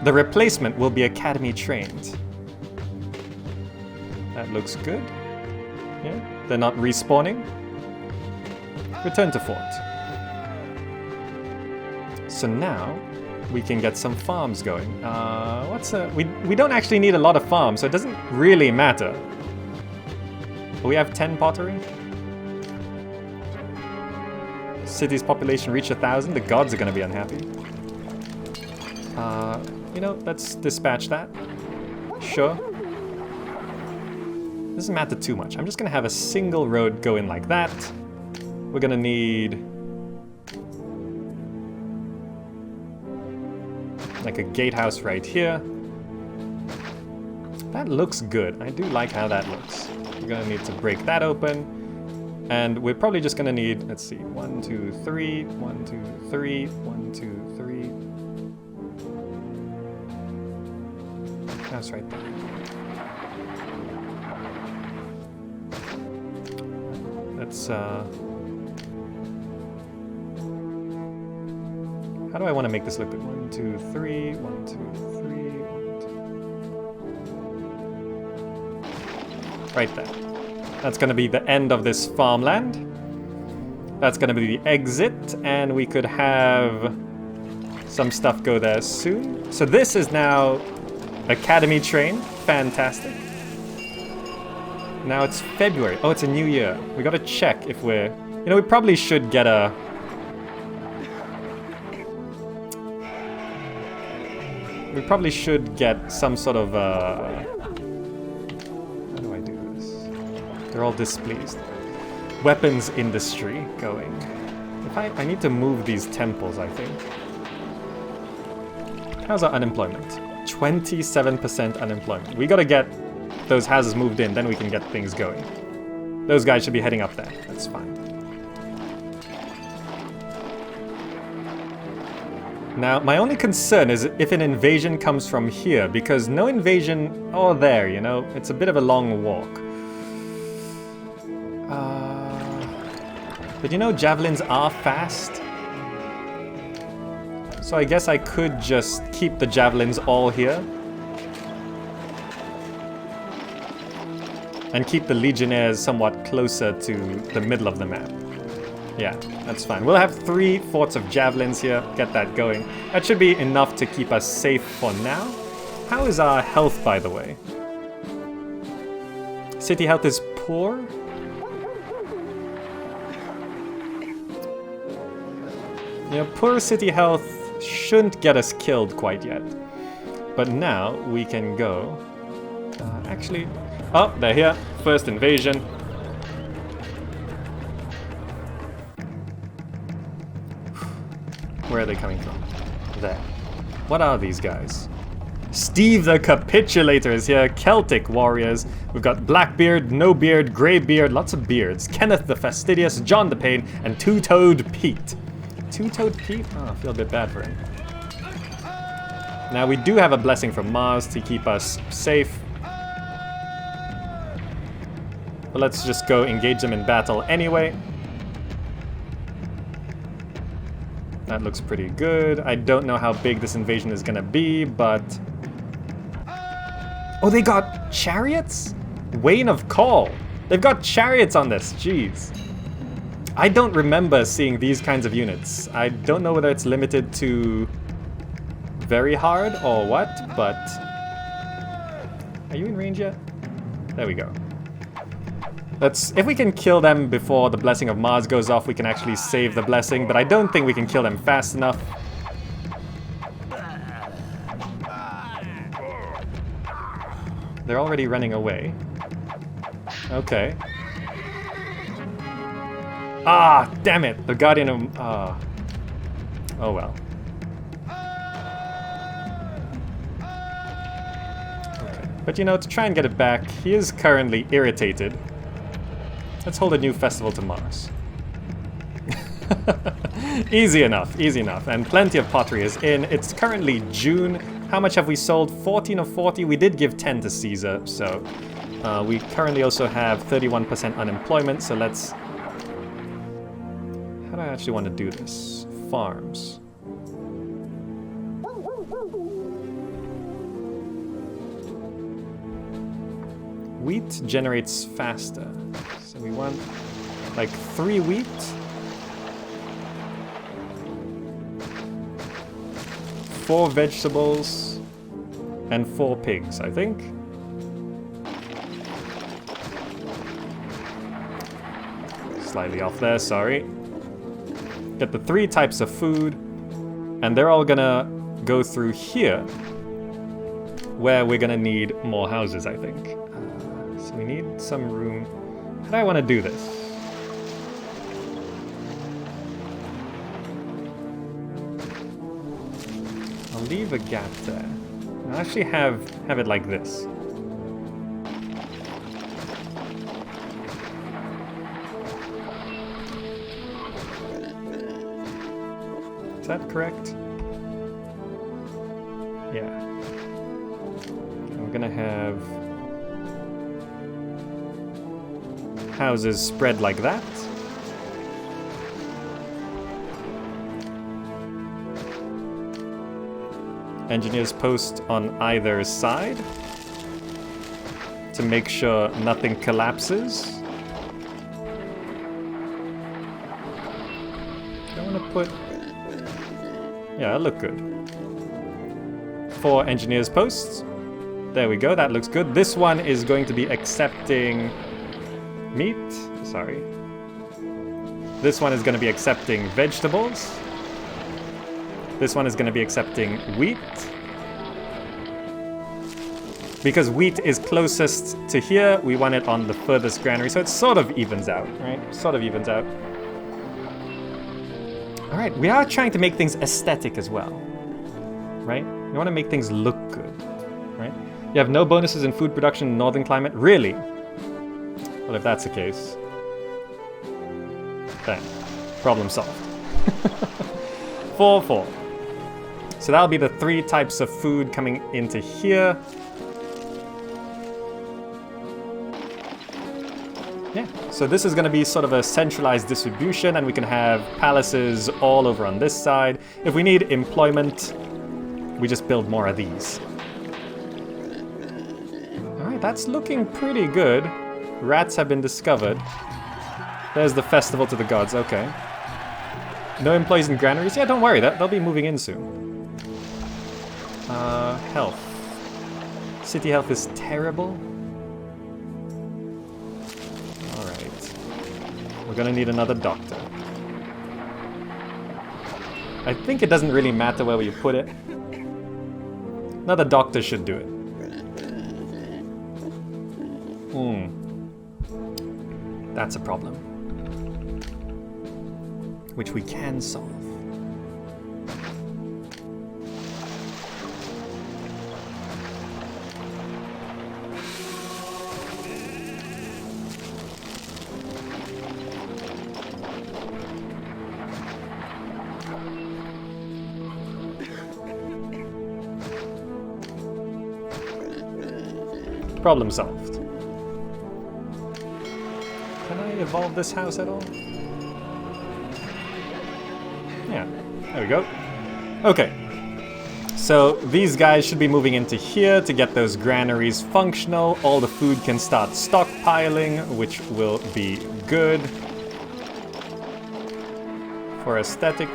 S1: the replacement will be academy trained. That looks good. Yeah, they're not respawning. Return to fort. So now, we can get some farms going. We don't actually need a lot of farms, so it doesn't really matter. We have 10 pottery. City's population reached 1,000. The gods are going to be unhappy. You know, let's dispatch that. Sure. Doesn't matter too much. I'm just going to have a single road go in like that. We're going to need like a gatehouse right here. That looks good. I do like how that looks. We're gonna need to break that open. And we're probably just gonna need, let's see, 1, 2, 3, 1, 2, 3, 1, 2, 3. That's right there. Let's, how do I want to make this look good? 1, 2, 3, 1, 2, 3, 1, 2. Right there. That's going to be the end of this farmland. That's gonna be the exit, and we could have some stuff go there soon. So this is now Academy train. Fantastic. Now it's February. Oh, it's a new year. We gotta check if we're... You know, we probably should get a... We probably should get some sort of how do I do this? They're all displeased. Weapons industry going. If I need to move these temples, I think. How's our unemployment? 27% unemployment. We gotta get those houses moved in, then we can get things going. Those guys should be heading up there. That's fine. Now, my only concern is if an invasion comes from here, because no invasion... Oh, there, you know? It's a bit of a long walk. But you know, javelins are fast. So I guess I could just keep the javelins all here. And keep the legionnaires somewhat closer to the middle of the map. Yeah, that's fine. We'll have 3 forts of javelins here. Get that going. That should be enough to keep us safe for now. How is our health, by the way? City health is poor. You know, poor city health shouldn't get us killed quite yet. But now we can go... actually... Oh, they're here. First invasion. Where are they coming from? There. What are these guys? Steve the Capitulator is here. Celtic warriors. We've got Blackbeard, No Beard, Greybeard, lots of beards. Kenneth the Fastidious, John the Pain, and Two-Toed Pete. Two-Toed Pete? Oh, I feel a bit bad for him. Now we do have a blessing from Mars to keep us safe. But let's just go engage them in battle anyway. That looks pretty good. I don't know how big this invasion is gonna be, but... Oh, they got chariots? Wayne of Call. They've got chariots on this, jeez. I don't remember seeing these kinds of units. I don't know whether it's limited to very hard or what, but... Are you in range yet? There we go. If we can kill them before the Blessing of Mars goes off, we can actually save the Blessing, but I don't think we can kill them fast enough. They're already running away. Okay. Ah, damn it! The Guardian of... Oh well. Okay. But you know, to try and get it back, he is currently irritated. Let's hold a new festival to Mars. Easy enough, easy enough. And plenty of pottery is in. It's currently June. How much have we sold? 14 of 40. We did give 10 to Caesar, so... we currently also have 31% unemployment, so let's... How do I actually want to do this? Farms. Wheat generates faster. So we want like 3 wheat. 4 vegetables. And 4 pigs, I think. Slightly off there, sorry. Get the 3 types of food. And they're all gonna go through here. Where we're gonna need more houses, I think. So we need some room. How do I want to do this? I'll leave a gap there. I'll actually have it like this. Is that correct? Yeah. I'm gonna have houses spread like that. Engineers post on either side to make sure nothing collapses. output. Yeah, it'll look good. 4 engineers posts. There we go, that looks good. This one is going to be accepting meat. Sorry. This one is going to be accepting vegetables. This one is going to be accepting wheat. Because wheat is closest to here, we want it on the furthest granary, so it sort of evens out, right? Sort of evens out. All right, we are trying to make things aesthetic as well, right? We want to make things look good, right? You have no bonuses in food production in northern climate? Really? Well, if that's the case, then problem solved. 4-4. So that'll be the 3 types of food coming into here. Yeah, so this is going to be sort of a centralized distribution, and we can have palaces all over on this side. If we need employment, we just build more of these. Alright, that's looking pretty good. Rats have been discovered. There's the festival to the gods, okay. No employees in granaries? Yeah, don't worry, they'll be moving in soon. Health. City health is terrible. We're gonna need another doctor. I think it doesn't really matter where you put it. Another doctor should do it. That's a problem. Which we can solve. Problem solved. Can I evolve this house at all? Yeah, there we go. Okay. So these guys should be moving into here to get those granaries functional. All the food can start stockpiling, which will be good. For aesthetic.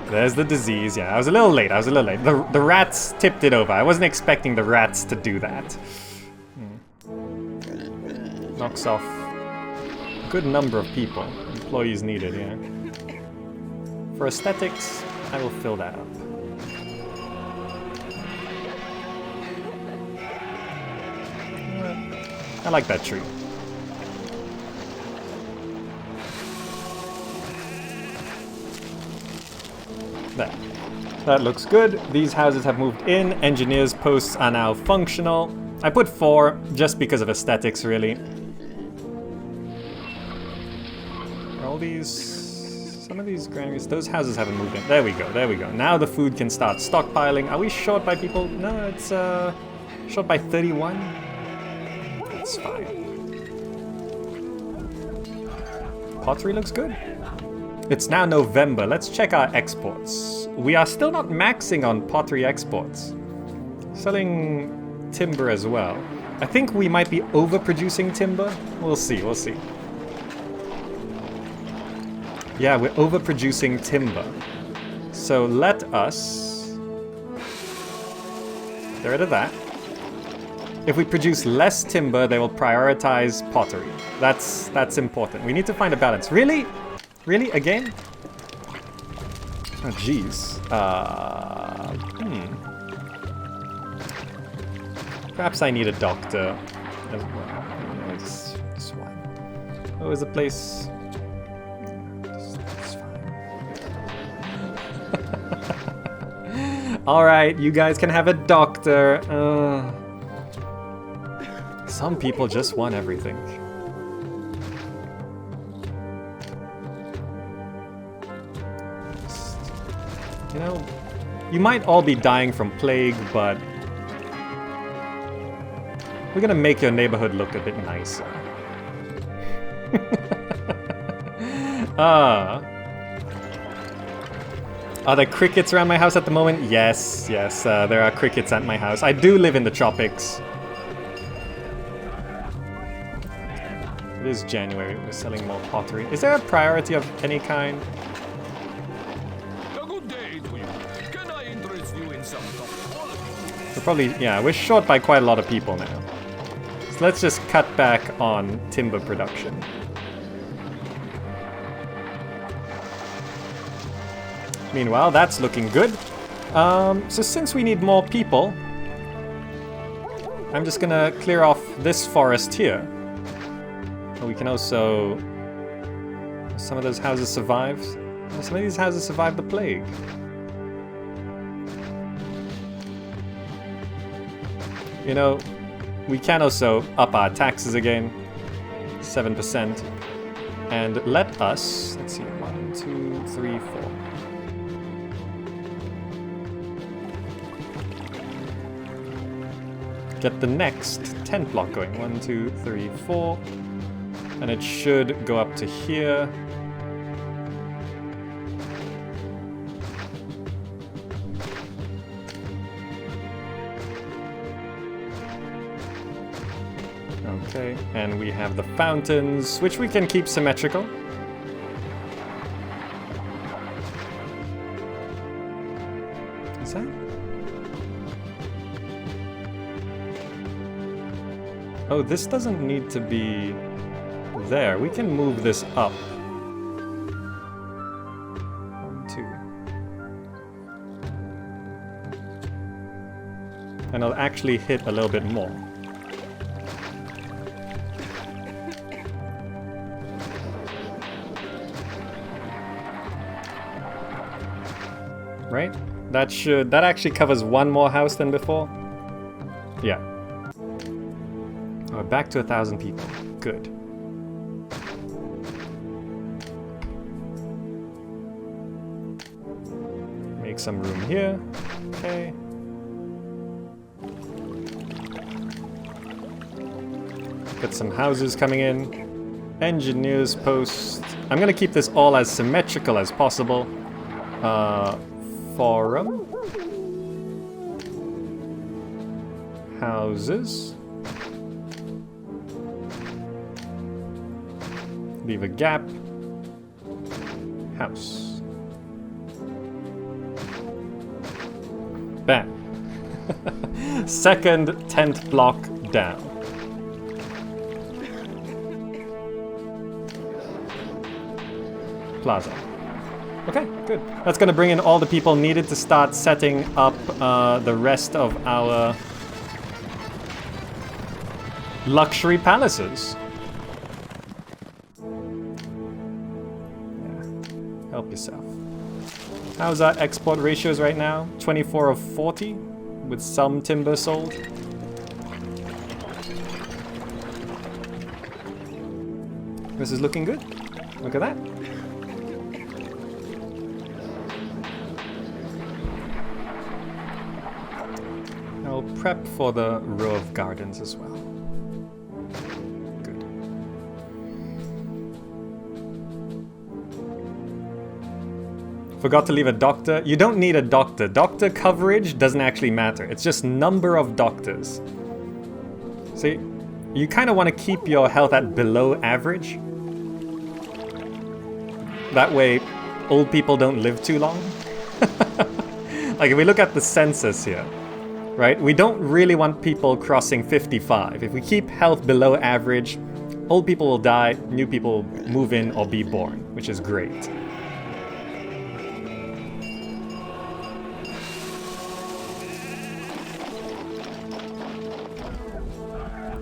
S1: There's the disease. Yeah, I was a little late. The rats tipped it over. I wasn't expecting the rats to do that. Knocks off a good number of people. Employees needed, yeah. For aesthetics, I will fill that up. I like that tree. There. That looks good. These houses have moved in. Engineers' posts are now functional. I put 4 just because of aesthetics, really. Are all these... some of these granaries... those houses haven't moved in. There we go, there we go. Now the food can start stockpiling. Are we short by people? No, it's short by 31. That's fine. Pottery looks good. It's now November. Let's check our exports. We are still not maxing on pottery exports. Selling timber as well. I think we might be overproducing timber. We'll see, we'll see. Yeah, we're overproducing timber. So let us get rid of that. If we produce less timber, they will prioritize pottery. That's important. We need to find a balance. Really? Really? Again? Oh, jeez. Perhaps I need a doctor as well. It's fine. Oh, is the place... it's fine. Alright, you guys can have a doctor. Some people just want everything. You know, you might all be dying from plague, but we're gonna make your neighborhood look a bit nicer. Are there crickets around my house at the moment? Yes, there are crickets at my house. I do live in the tropics. is January. We're selling more pottery. Is there a priority of any kind?
S3: A good day to you. Can I interest you in some top quality?
S1: We're probably, yeah, we're short by quite a lot of people now. So let's just cut back on timber production. Meanwhile, that's looking good. So since we need more people, I'm just gonna clear off this forest here. We can also... Some of those houses survived. Some of these houses survived the plague. You know, we can also up our taxes again. 7%. And let us... Let's see. 1, 2, 3, 4. Get the next tent block going. 1, 2, 3, 4. And it should go up to here. Okay, and we have the fountains, which we can keep symmetrical. Is that? Oh, this doesn't need to be there. We can move this up. 1, 2. And I'll actually hit a little bit more. Right? That actually covers one more house than before. Yeah. We're back to 1,000 people. Good. Make some room here. Okay. Get some houses coming in. Engineers post. I'm gonna keep this all as symmetrical as possible. Forum. Houses. Leave a gap. House. Bam. Second tent block down. Plaza. Okay, good. That's gonna bring in all the people needed to start setting up the rest of our luxury palaces. Yeah. Help yourself. How's our export ratios right now? 24 of 40, with some timber sold. This is looking good. Look at that. I'll prep for the row of gardens as well. Good. Forgot to leave a doctor. You don't need a doctor. Doctor coverage doesn't actually matter. It's just number of doctors. See, you kind of want to keep your health at below average. That way, old people don't live too long. Like if we look at the census here, right? We don't really want people crossing 55. If we keep health below average, old people will die, new people move in or be born, which is great.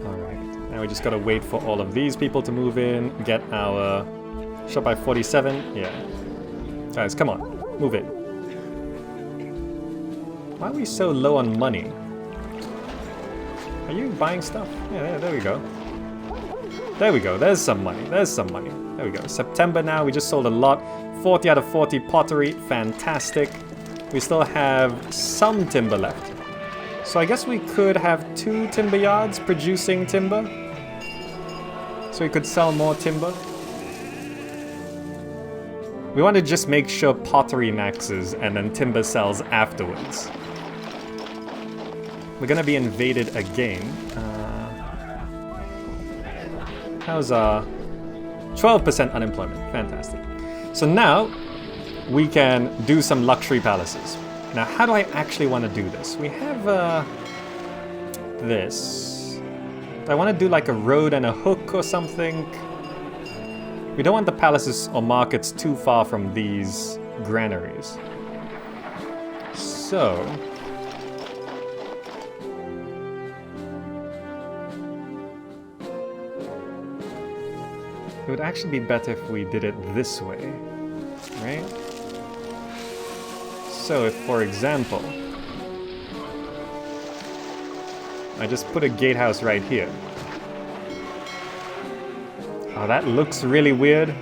S1: Alright, now we just gotta wait for all of these people to move in, get our shop by 47, yeah. Guys, come on, move it. Why are we so low on money? Are you buying stuff? Yeah, there we go. There we go, there's some money, there's some money. There we go, September now, we just sold a lot. 40 out of 40 pottery, fantastic. We still have some timber left. So I guess we could have 2 timber yards producing timber. So we could sell more timber. We want to just make sure pottery maxes and then timber sells afterwards. We're gonna be invaded again. How's our 12% unemployment. Fantastic. So now we can do some luxury palaces. Now, how do I actually want to do this? We have this. Do I want to do like a road and a hook or something? We don't want the palaces or markets too far from these granaries. So... it would actually be better if we did it this way, right? So if, for example, I just put a gatehouse right here. Oh, that looks really weird.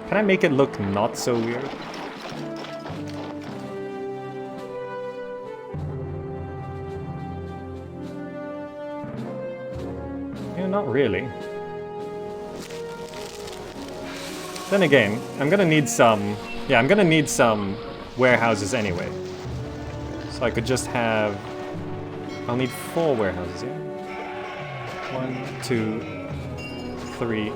S1: Can I make it look not so weird? Yeah, not really. Then again, I'm gonna need some... yeah, I'm gonna need some warehouses anyway. So I could just have... I'll need 4 warehouses here. 1, 2, 3.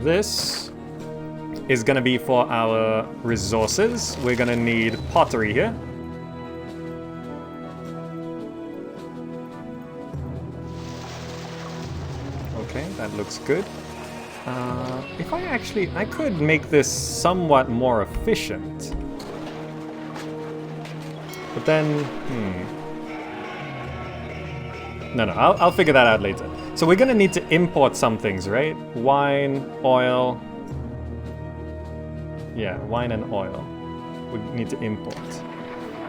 S1: This is gonna be for our resources. We're gonna need pottery here. Okay, that looks good. If I could make this somewhat more efficient. But then, No, I'll figure that out later. So we're gonna need to import some things, right? Wine, oil. Yeah, wine and oil. We need to import.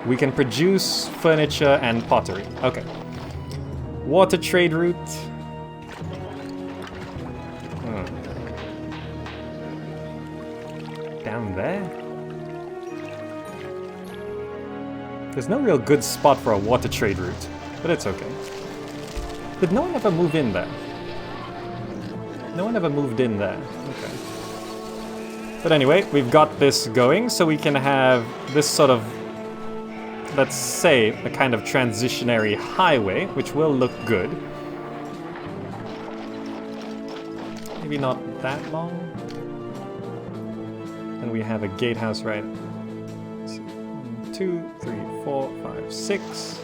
S1: We can produce furniture and pottery. Okay. Water trade route. Down there? There's no real good spot for a water trade route, but it's okay. Did no one ever move in there? No one ever moved in there. Okay. But anyway, we've got this going, so we can have this sort of, let's say, a kind of transitionary highway, which will look good. Maybe not that long. And we have a gatehouse right. 1, 2, 3, 4, 5, 6.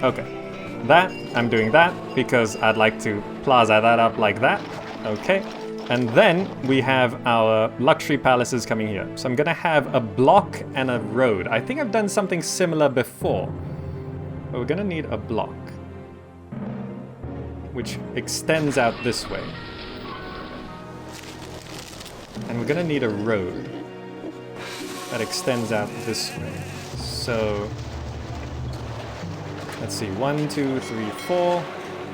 S1: Okay, I'm doing that because I'd like to plaza that up like that. Okay, and then we have our luxury palaces coming here. So I'm gonna have a block and a road. I think I've done something similar before, but we're gonna need a block, which extends out this way. And we're gonna need a road that extends out this way. So... let's see, 1, 2, 3, 4.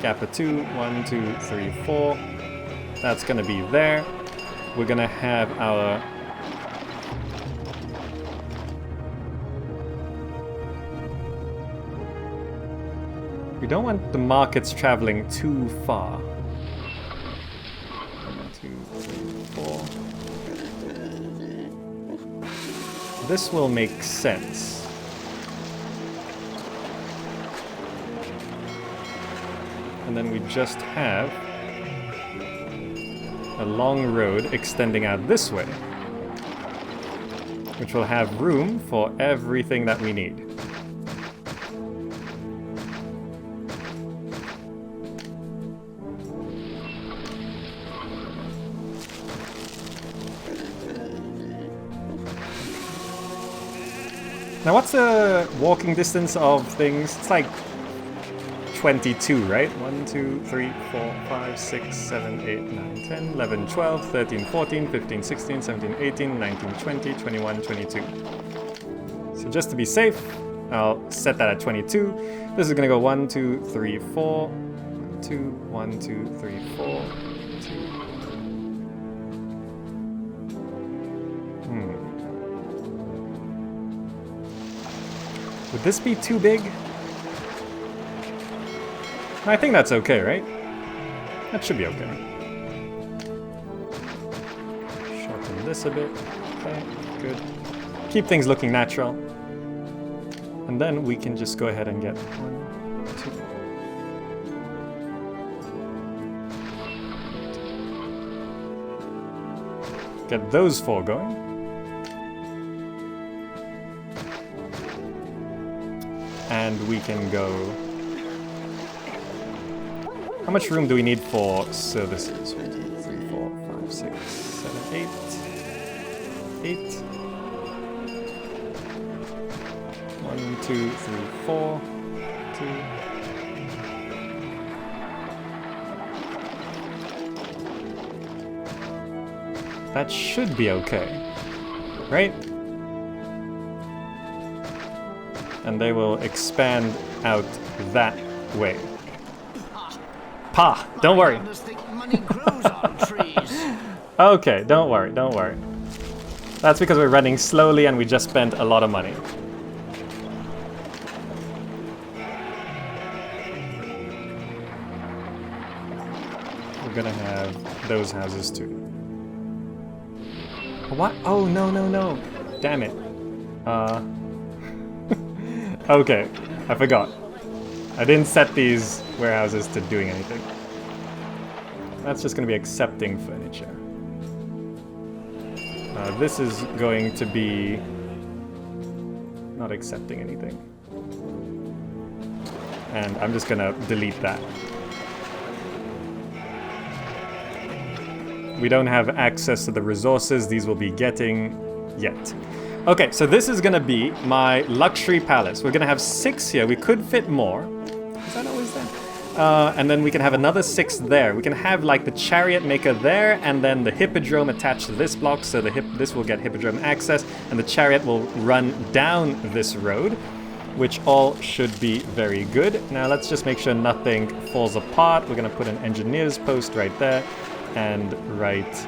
S1: Gap of 2, 1, 2, 3, 4. That's gonna be there. We're gonna have our... we don't want the markets traveling too far. 1, 2, 3, 4. This will make sense. And then we just have a long road extending out this way, which will have room for everything that we need. Now what's the walking distance of things? It's like 22, right? 1, 2, 3, 4, 5, 6, 7, 8, 9, 10, 11, 12, 13, 14, 15, 16, 17, 18, 19, 20, 21, 22. So just to be safe, I'll set that at 22. This is gonna go 1, 2, 3, 4, 2, 1, 2, 3, 4, 2. Would this be too big? I think that's okay, right? That should be okay. Shorten this a bit. Okay, good. Keep things looking natural. And then we can just go ahead and get 1, 2. Get those 4 going. And we can go... How much room do we need for services? 1, 2, 3, 4, 5, 6, 7, 8. 8. 1, 2, 3, 4. 2. That should be okay, right? And they will expand out that way. Pa, don't worry. Okay, don't worry, don't worry. That's because we're running slowly and we just spent a lot of money. We're gonna have those houses too. What? Oh, no, no, no. Damn it. Okay, I forgot. I didn't set these warehouses to doing anything. That's just going to be accepting furniture. This is going to be not accepting anything. And I'm just going to delete that. We don't have access to the resources these will be getting yet. Okay, so this is gonna be my luxury palace. We're gonna have 6 here. We could fit more. Is that always there? And then we can have another 6 there. We can have like the chariot maker there, and then the hippodrome attached to this block, so this will get hippodrome access, and the chariot will run down this road, which all should be very good. Now let's just make sure nothing falls apart. We're gonna put an engineer's post right there, and right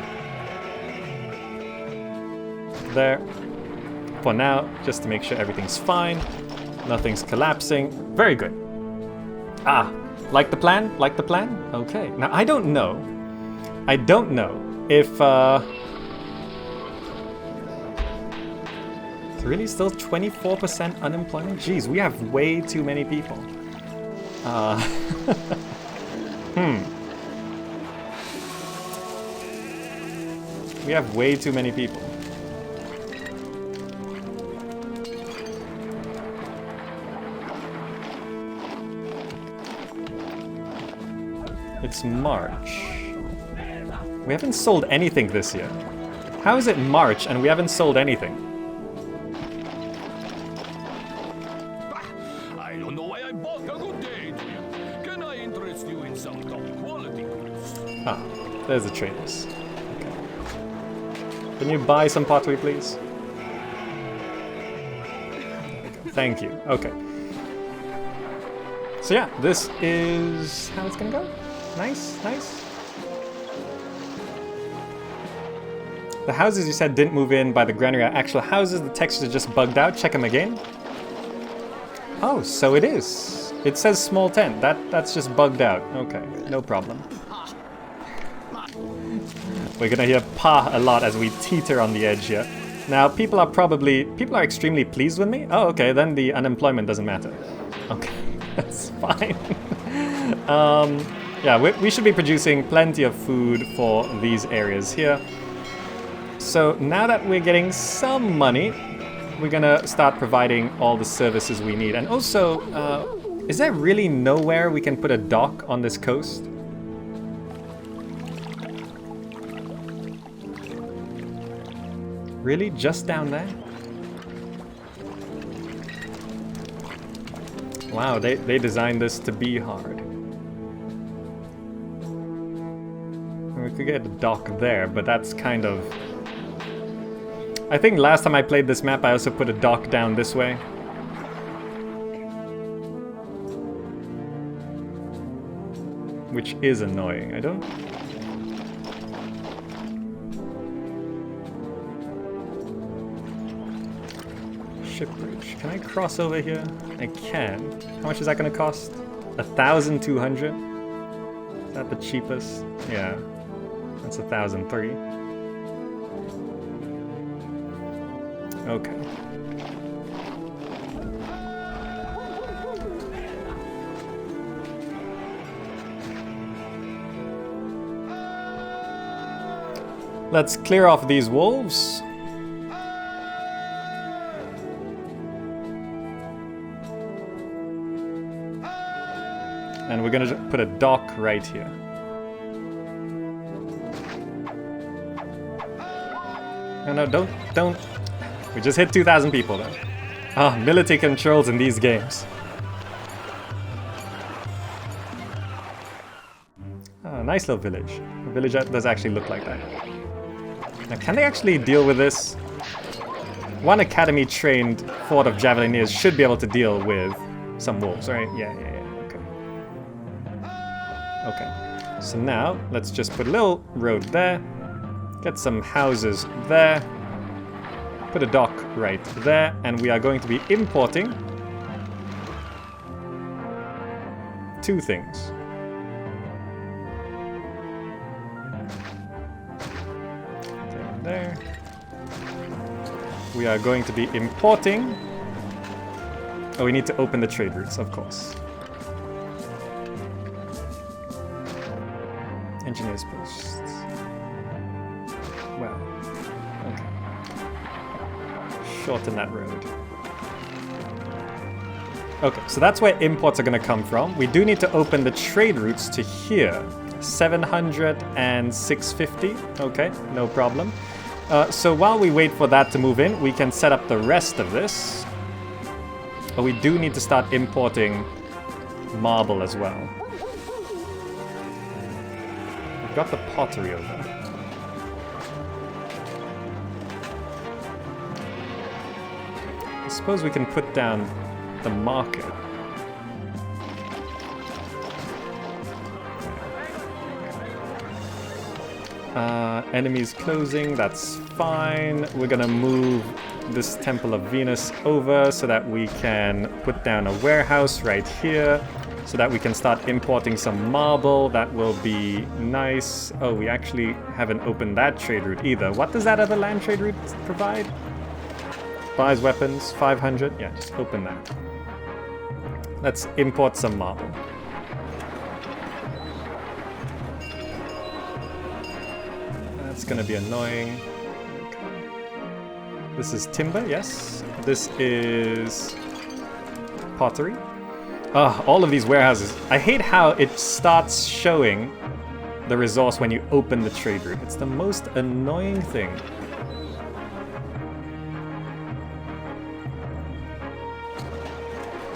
S1: there. For now, just to make sure everything's fine, nothing's collapsing. Very good. Ah, like the plan? Like the plan? Okay. Now, I don't know if, it's really still 24% unemployment? Jeez, we have way too many people. We have way too many people. It's March. We haven't sold anything this year. How is it March and we haven't sold anything?
S3: I don't know why I bought. A good day to you. Can I interest you in some top quality goods?
S1: Ah, there's the traders. Okay. Can you buy some pottery, please? There we go. Thank you. Okay. So yeah, this is how it's gonna go. Nice, nice. The houses you said didn't move in by the granary are actual houses. The textures are just bugged out. Check them again. Oh, so it is. It says small tent. That's just bugged out. Okay, no problem. We're gonna hear pa a lot as we teeter on the edge here. Now, people are extremely pleased with me. Oh, okay, then the unemployment doesn't matter. Okay, that's fine. Yeah, we should be producing plenty of food for these areas here. So now that we're getting some money, we're gonna start providing all the services we need. And also, is there really nowhere we can put a dock on this coast? Really? Just down there? Wow, they designed this to be hard. We could get a dock there, but that's kind of... I think last time I played this map, I also put a dock down this way. Which is annoying. I don't... Ship bridge. Can I cross over here? I can. How much is that going to cost? 1,200? Is that the cheapest? Yeah. That's 1,003. Okay. Let's clear off these wolves. And we're gonna put a dock right here. No, don't. We just hit 2,000 people though. Ah, military controls in these games. Ah, nice little village. A village that does actually look like that. Now, can they actually deal with this? One academy-trained Fort of Javelineers should be able to deal with some wolves, right? Yeah, okay. Okay, so now let's just put a little road there. Get some houses there. Put a dock right there, and we are going to be importing 2 things. There. We are going to be importing. Oh, we need to open the trade routes, of course. Engineers posts. Well, okay. Shorten that road. Okay, so that's where imports are going to come from. We do need to open the trade routes to here. 700 and 650. Okay, no problem. So while we wait for that to move in, we can set up the rest of this. But we do need to start importing marble as well. We've got the pottery over. I suppose we can put down the market. Enemies closing, that's fine. We're gonna move this Temple of Venus over so that we can put down a warehouse right here so that we can start importing some marble. That will be nice. Oh, we actually haven't opened that trade route either. What does that other land trade route provide? Buys weapons, 500. Yeah, just open that. Let's import some marble. That's gonna be annoying. Okay. This is timber, yes. This is pottery. All of these warehouses. I hate how it starts showing the resource when you open the trade route. It's the most annoying thing.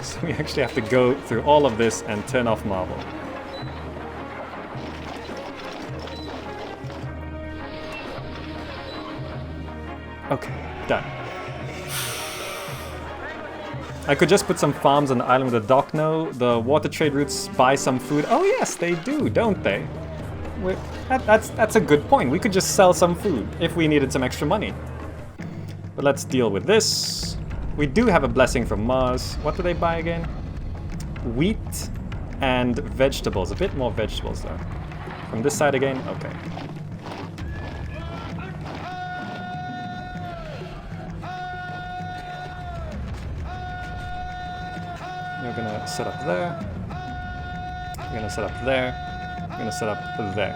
S1: So we actually have to go through all of this and turn off marble. Okay, done. I could just put some farms on the island with a dock. No, the water trade routes buy some food. Oh yes, they do, don't they? That's a good point. We could just sell some food if we needed some extra money. But let's deal with this. We do have a blessing from Mars. What do they buy again? Wheat and vegetables. A bit more vegetables though. From this side again? Okay. We're gonna set up there. We're gonna set up there. We're gonna set up there.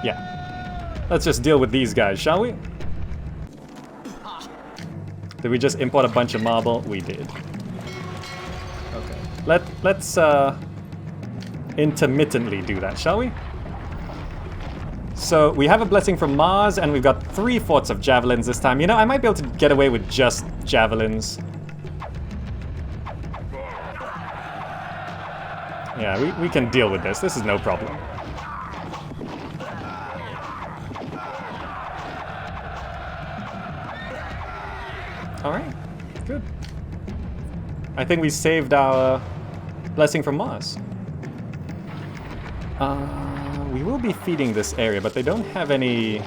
S1: Yeah. Let's just deal with these guys, shall we? Did we just import a bunch of marble? We did. Okay. Let's intermittently do that, shall we? So we have a blessing from Mars, and we've got 3 forts of javelins this time. You know, I might be able to get away with just javelins. Yeah, we can deal with this. This is no problem. Alright, good. I think we saved our blessing from Mars. We will be feeding this area, but they don't have any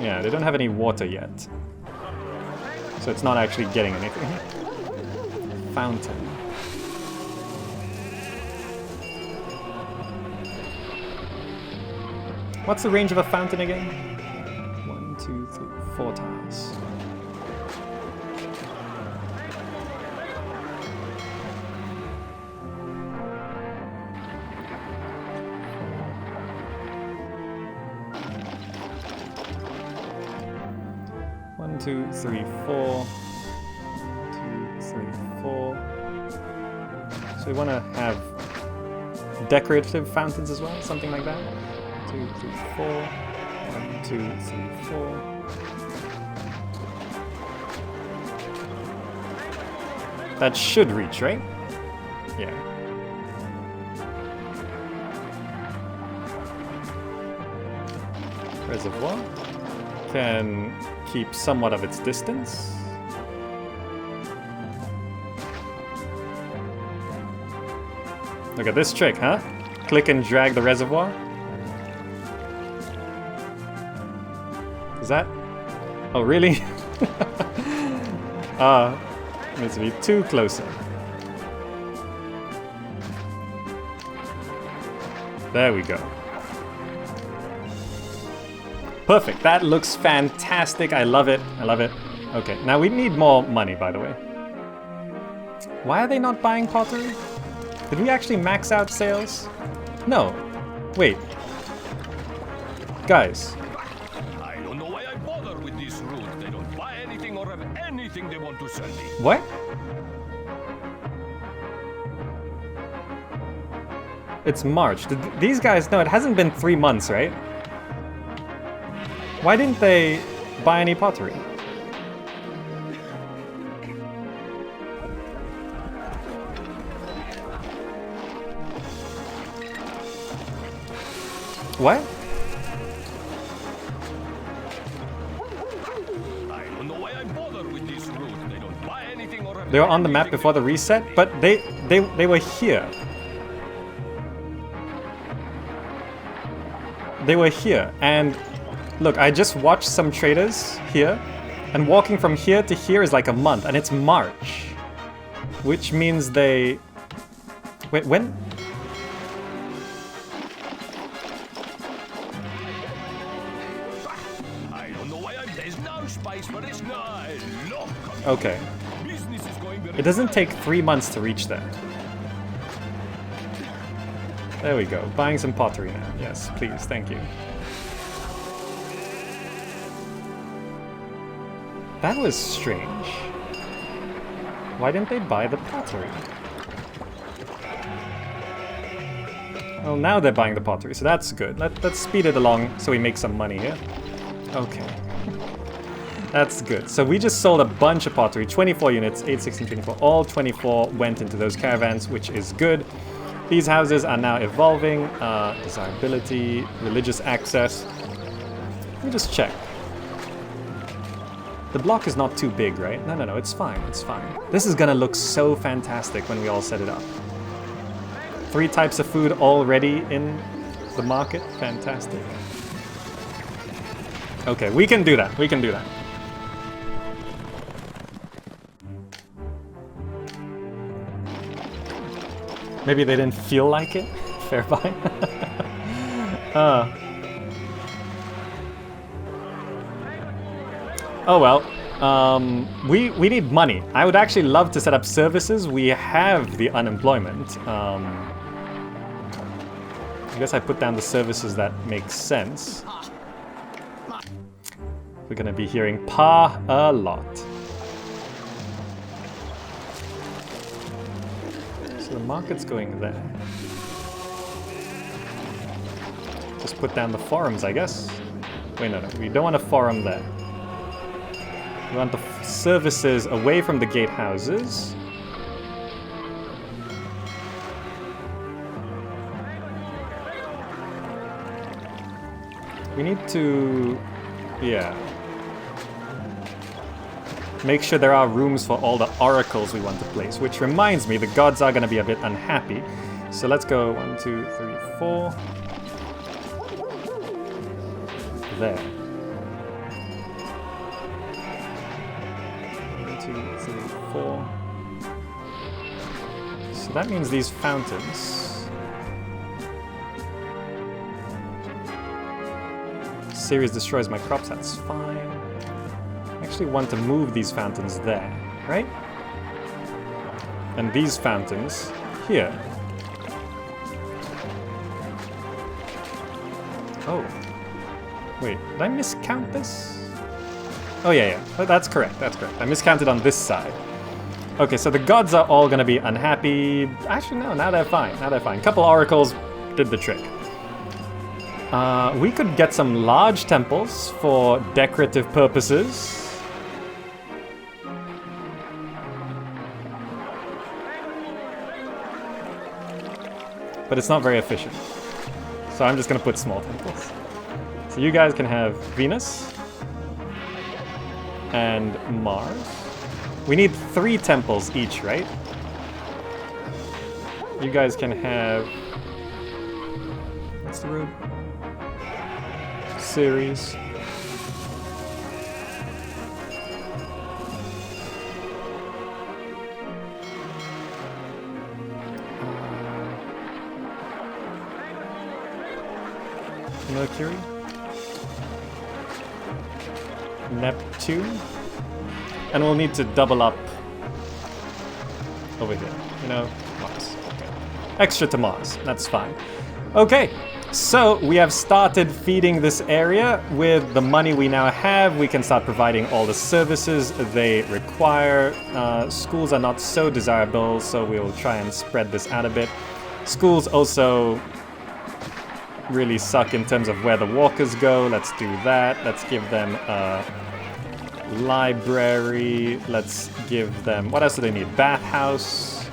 S1: Yeah, they don't have any water yet. So it's not actually getting anything. Fountain. What's the range of a fountain again? 1, 2, 3, 4 tiles. One, 2, 3, 4. 2, 3, 4. So we want to have decorative fountains as well, something like that. 2, 3, 4. 1, 2, 3, 4. That should reach, right? Yeah. Reservoir can keep somewhat of its distance. Look at this trick, huh? Click and drag the reservoir. Is that? Oh, really? Needs to be too closer. There we go. Perfect. That looks fantastic. I love it. I love it. Okay, now we need more money, by the way. Why are they not buying pottery? Did we actually max out sales? No. Wait. Guys.
S3: I don't know why I bother with this route. They don't buy anything or have anything they want to sell me.
S1: What? It's March. Did these guys know? It hasn't been 3 months, right? Why didn't they buy any pottery? What?
S3: I don't know why I bother with this route. They don't buy anything or have
S1: They were on the map
S3: anything
S1: before the reset, but they were here. They were here, and look, I just watched some traders here, and walking from here to here is like a month, and it's March. Which means they... Wait, when?
S3: I don't know why there's no space for this now. Look.
S1: Okay.
S3: Business is going very
S1: It doesn't take 3 months to reach there. There we go. Buying some pottery now. Yes, please. Thank you. That was strange. Why didn't they buy the pottery? Well, now they're buying the pottery, so that's good. Let's speed it along so we make some money here. Okay. That's good. So we just sold a bunch of pottery. 24 units, 8, 16, 24. All 24 went into those caravans, which is good. These houses are now evolving. Desirability, religious access. Let me just check. The block is not too big, right? No, it's fine, it's fine. This is gonna look so fantastic when we all set it up. 3 types of food already in the market. Fantastic. Okay, we can do that. We can do that. Maybe they didn't feel like it. Fair buy. Oh well. We need money. I would actually love to set up services. We have the unemployment. I guess I put down the services that make sense. We're gonna be hearing pa a lot. So the market's going there. Just put down the forums, I guess. Wait, no, we don't want a forum there. We want the services away from the gatehouses. We need to, yeah, make sure there are rooms for all the oracles we want to place, which reminds me, the gods are going to be a bit unhappy. So let's go 1, 2, 3, 4. There. 2, 3, 4. So that means these fountains. Series destroys my crops, that's fine. I actually want to move these fountains there, right? And these fountains here. Oh. Wait, did I miscount this? Oh yeah, that's correct, that's correct. I miscounted on this side. Okay, so the gods are all gonna be unhappy. Actually, no, now they're fine, now they're fine. Couple oracles did the trick. We could get some large temples for decorative purposes. But it's not very efficient. So I'm just gonna put small temples. So you guys can have Venus and Mars. We need 3 temples each, right? You guys can have... What's the road? Ceres. Mercury. Neptune. And we'll need to double up over here. You know, Mars. Okay. Extra to Mars. That's fine. Okay. So we have started feeding this area. With the money we now have, we can start providing all the services they require. Schools are not so desirable, so we'll try and spread this out a bit. Schools also really suck in terms of where the walkers go. Let's do that. Let's give them a library. Let's give them... What else do they need? Bathhouse.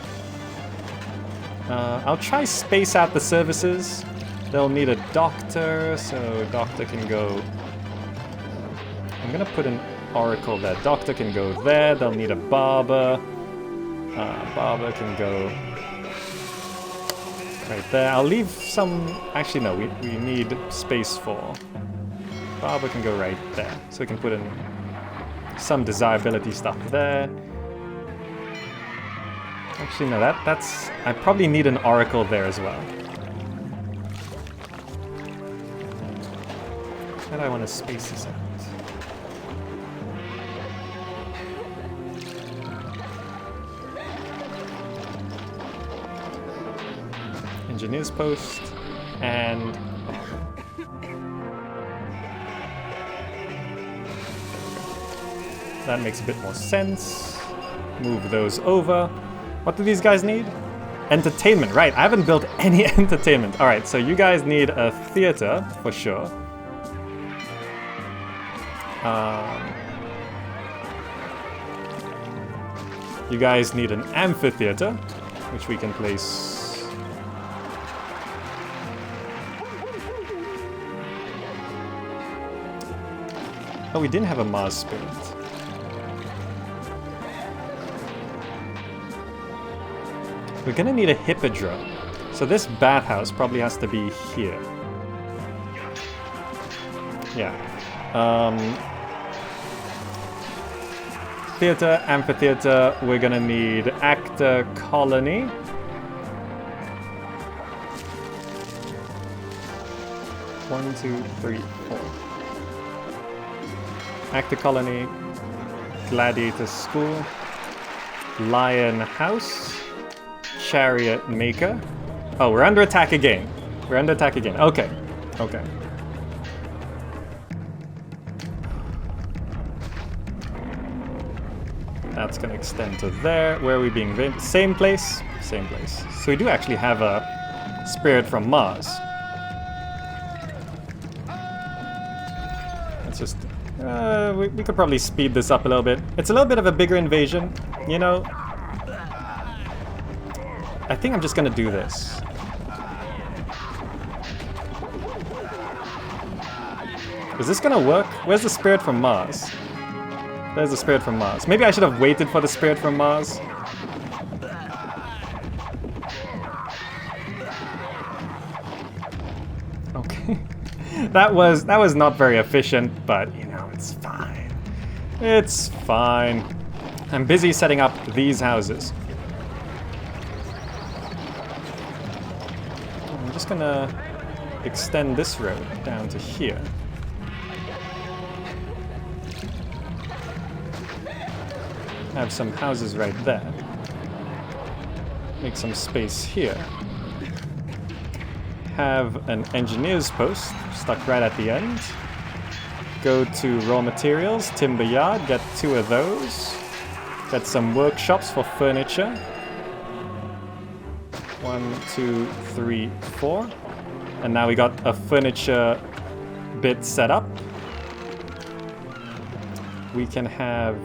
S1: I'll try space out the services. They'll need a doctor, so doctor can go... I'm gonna put an oracle there. Doctor can go there. They'll need a barber. Barber can go right there. I'll leave some... Actually, no, we need space for... Barber can go right there. So we can put in some desirability stuff there. Actually, no, that's... I probably need an oracle there as well. How do I want to space this out? Engineer's post, and... That makes a bit more sense. Move those over. What do these guys need? Entertainment, right. I haven't built any entertainment. Alright, so you guys need a theater, for sure. You guys need an amphitheater, which we can place... Oh, we didn't have a Mars Spirit. We're gonna need a hippodrome. So this bathhouse probably has to be here. Yeah. Theater, amphitheater, we're gonna need actor colony. 1, 2, 3, 4. Actor colony, gladiator school, lion house, chariot maker. Oh, we're under attack again. We're under attack again. Okay. Okay. That's gonna extend to there. Where are we being invaded? Same place? Same place. So we do actually have a spirit from Mars. Let's just... we could probably speed this up a little bit. It's a little bit of a bigger invasion, you know? I think I'm just gonna do this. Is this gonna work? Where's the spirit from Mars? There's the spirit from Mars. Maybe I should have waited for the spirit from Mars. Okay. That was not very efficient, but you know, it's fine. It's fine. I'm busy setting up these houses. I'm just gonna extend this road down to here. Have some houses right there. Make some space here. Have an engineer's post stuck right at the end. Go to raw materials, timber yard, get 2 of those. Get some workshops for furniture. 1, 2, 3, 4. And now we got a furniture bit set up. We can have...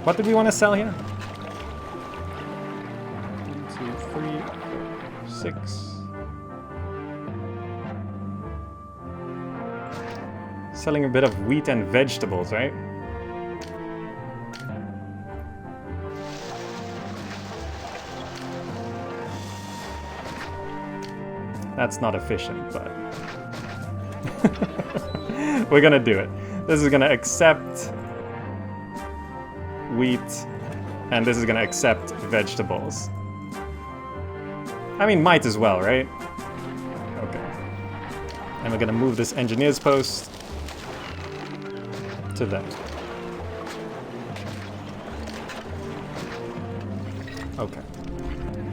S1: What did we want to sell here? 1, 2, 3, 4, 6. Selling a bit of wheat and vegetables, right? That's not efficient, but we're gonna do it. This is gonna accept wheat, and this is gonna accept vegetables. I mean, might as well, right? Okay. And we're gonna move this engineer's post to there. Okay.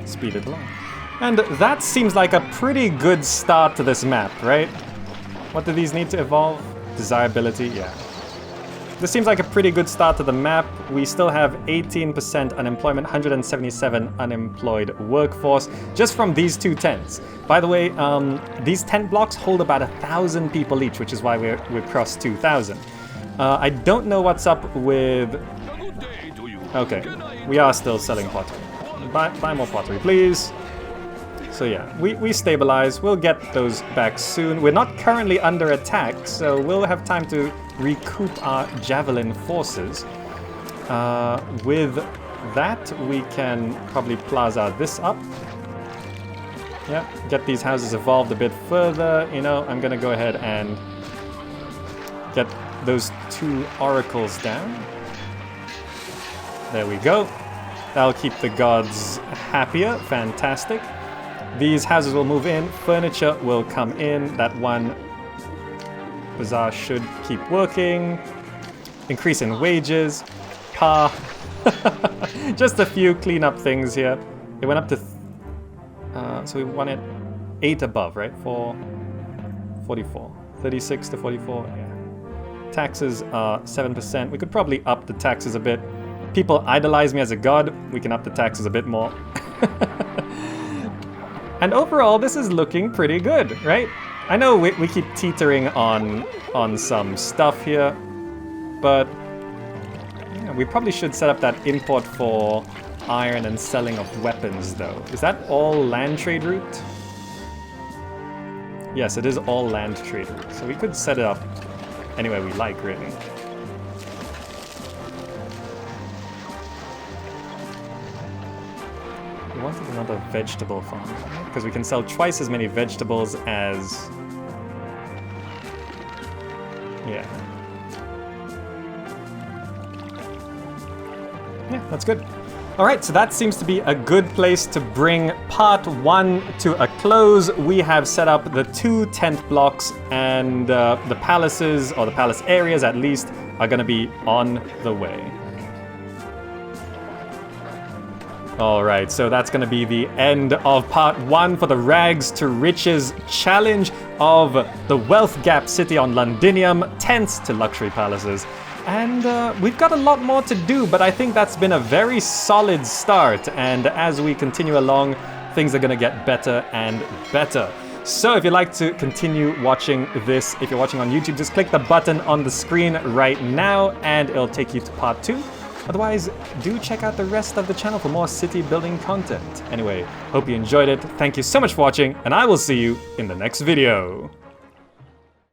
S1: Speed it along. And that seems like a pretty good start to this map, right? What do these need to evolve? Desirability, yeah. This seems like a pretty good start to the map. We still have 18% unemployment, 177 unemployed workforce, just from these 2 tents. By the way, these tent blocks hold about 1,000 people each, which is why we're crossed 2,000. I don't know what's up with... Okay, we are still selling pottery. Buy more pottery, please. So yeah, we stabilize. We'll get those back soon. We're not currently under attack, so we'll have time to recoup our javelin forces. With that, we can probably plaza this up. Yeah, get these houses evolved a bit further. You know, I'm gonna go ahead and get those 2 oracles down. There we go. That'll keep the gods happier. Fantastic. These houses will move in, furniture will come in, that 1 bazaar should keep working, increase in wages, just a few cleanup things here. It went up to, so we wanted 8 above, right? 44, 36 to 44, yeah. Taxes are 7%, we could probably up the taxes a bit. People idolize me as a god, we can up the taxes a bit more. And overall, this is looking pretty good, right? I know we keep teetering on some stuff here, but yeah, we probably should set up that import for iron and selling of weapons, though. Is that all land trade route? Yes, it is all land trade route, so we could set it up anywhere we like, really. We wanted another vegetable farm, because we can sell twice as many vegetables as... Yeah. Yeah, that's good. Alright, so that seems to be a good place to bring part 1 to a close. We have set up the 2 tent blocks, and the palaces, or the palace areas at least, are going to be on the way. Alright, so that's going to be the end of part 1 for the Rags to Riches challenge of the Wealth Gap City on Londinium, tents to luxury palaces. And we've got a lot more to do, but I think that's been a very solid start. And as we continue along, things are going to get better and better. So if you'd like to continue watching this, if you're watching on YouTube, just click the button on the screen right now and it'll take you to part 2. Otherwise, do check out the rest of the channel for more city building content. Anyway, hope you enjoyed it. Thank you so much for watching, and I will see you in the next video.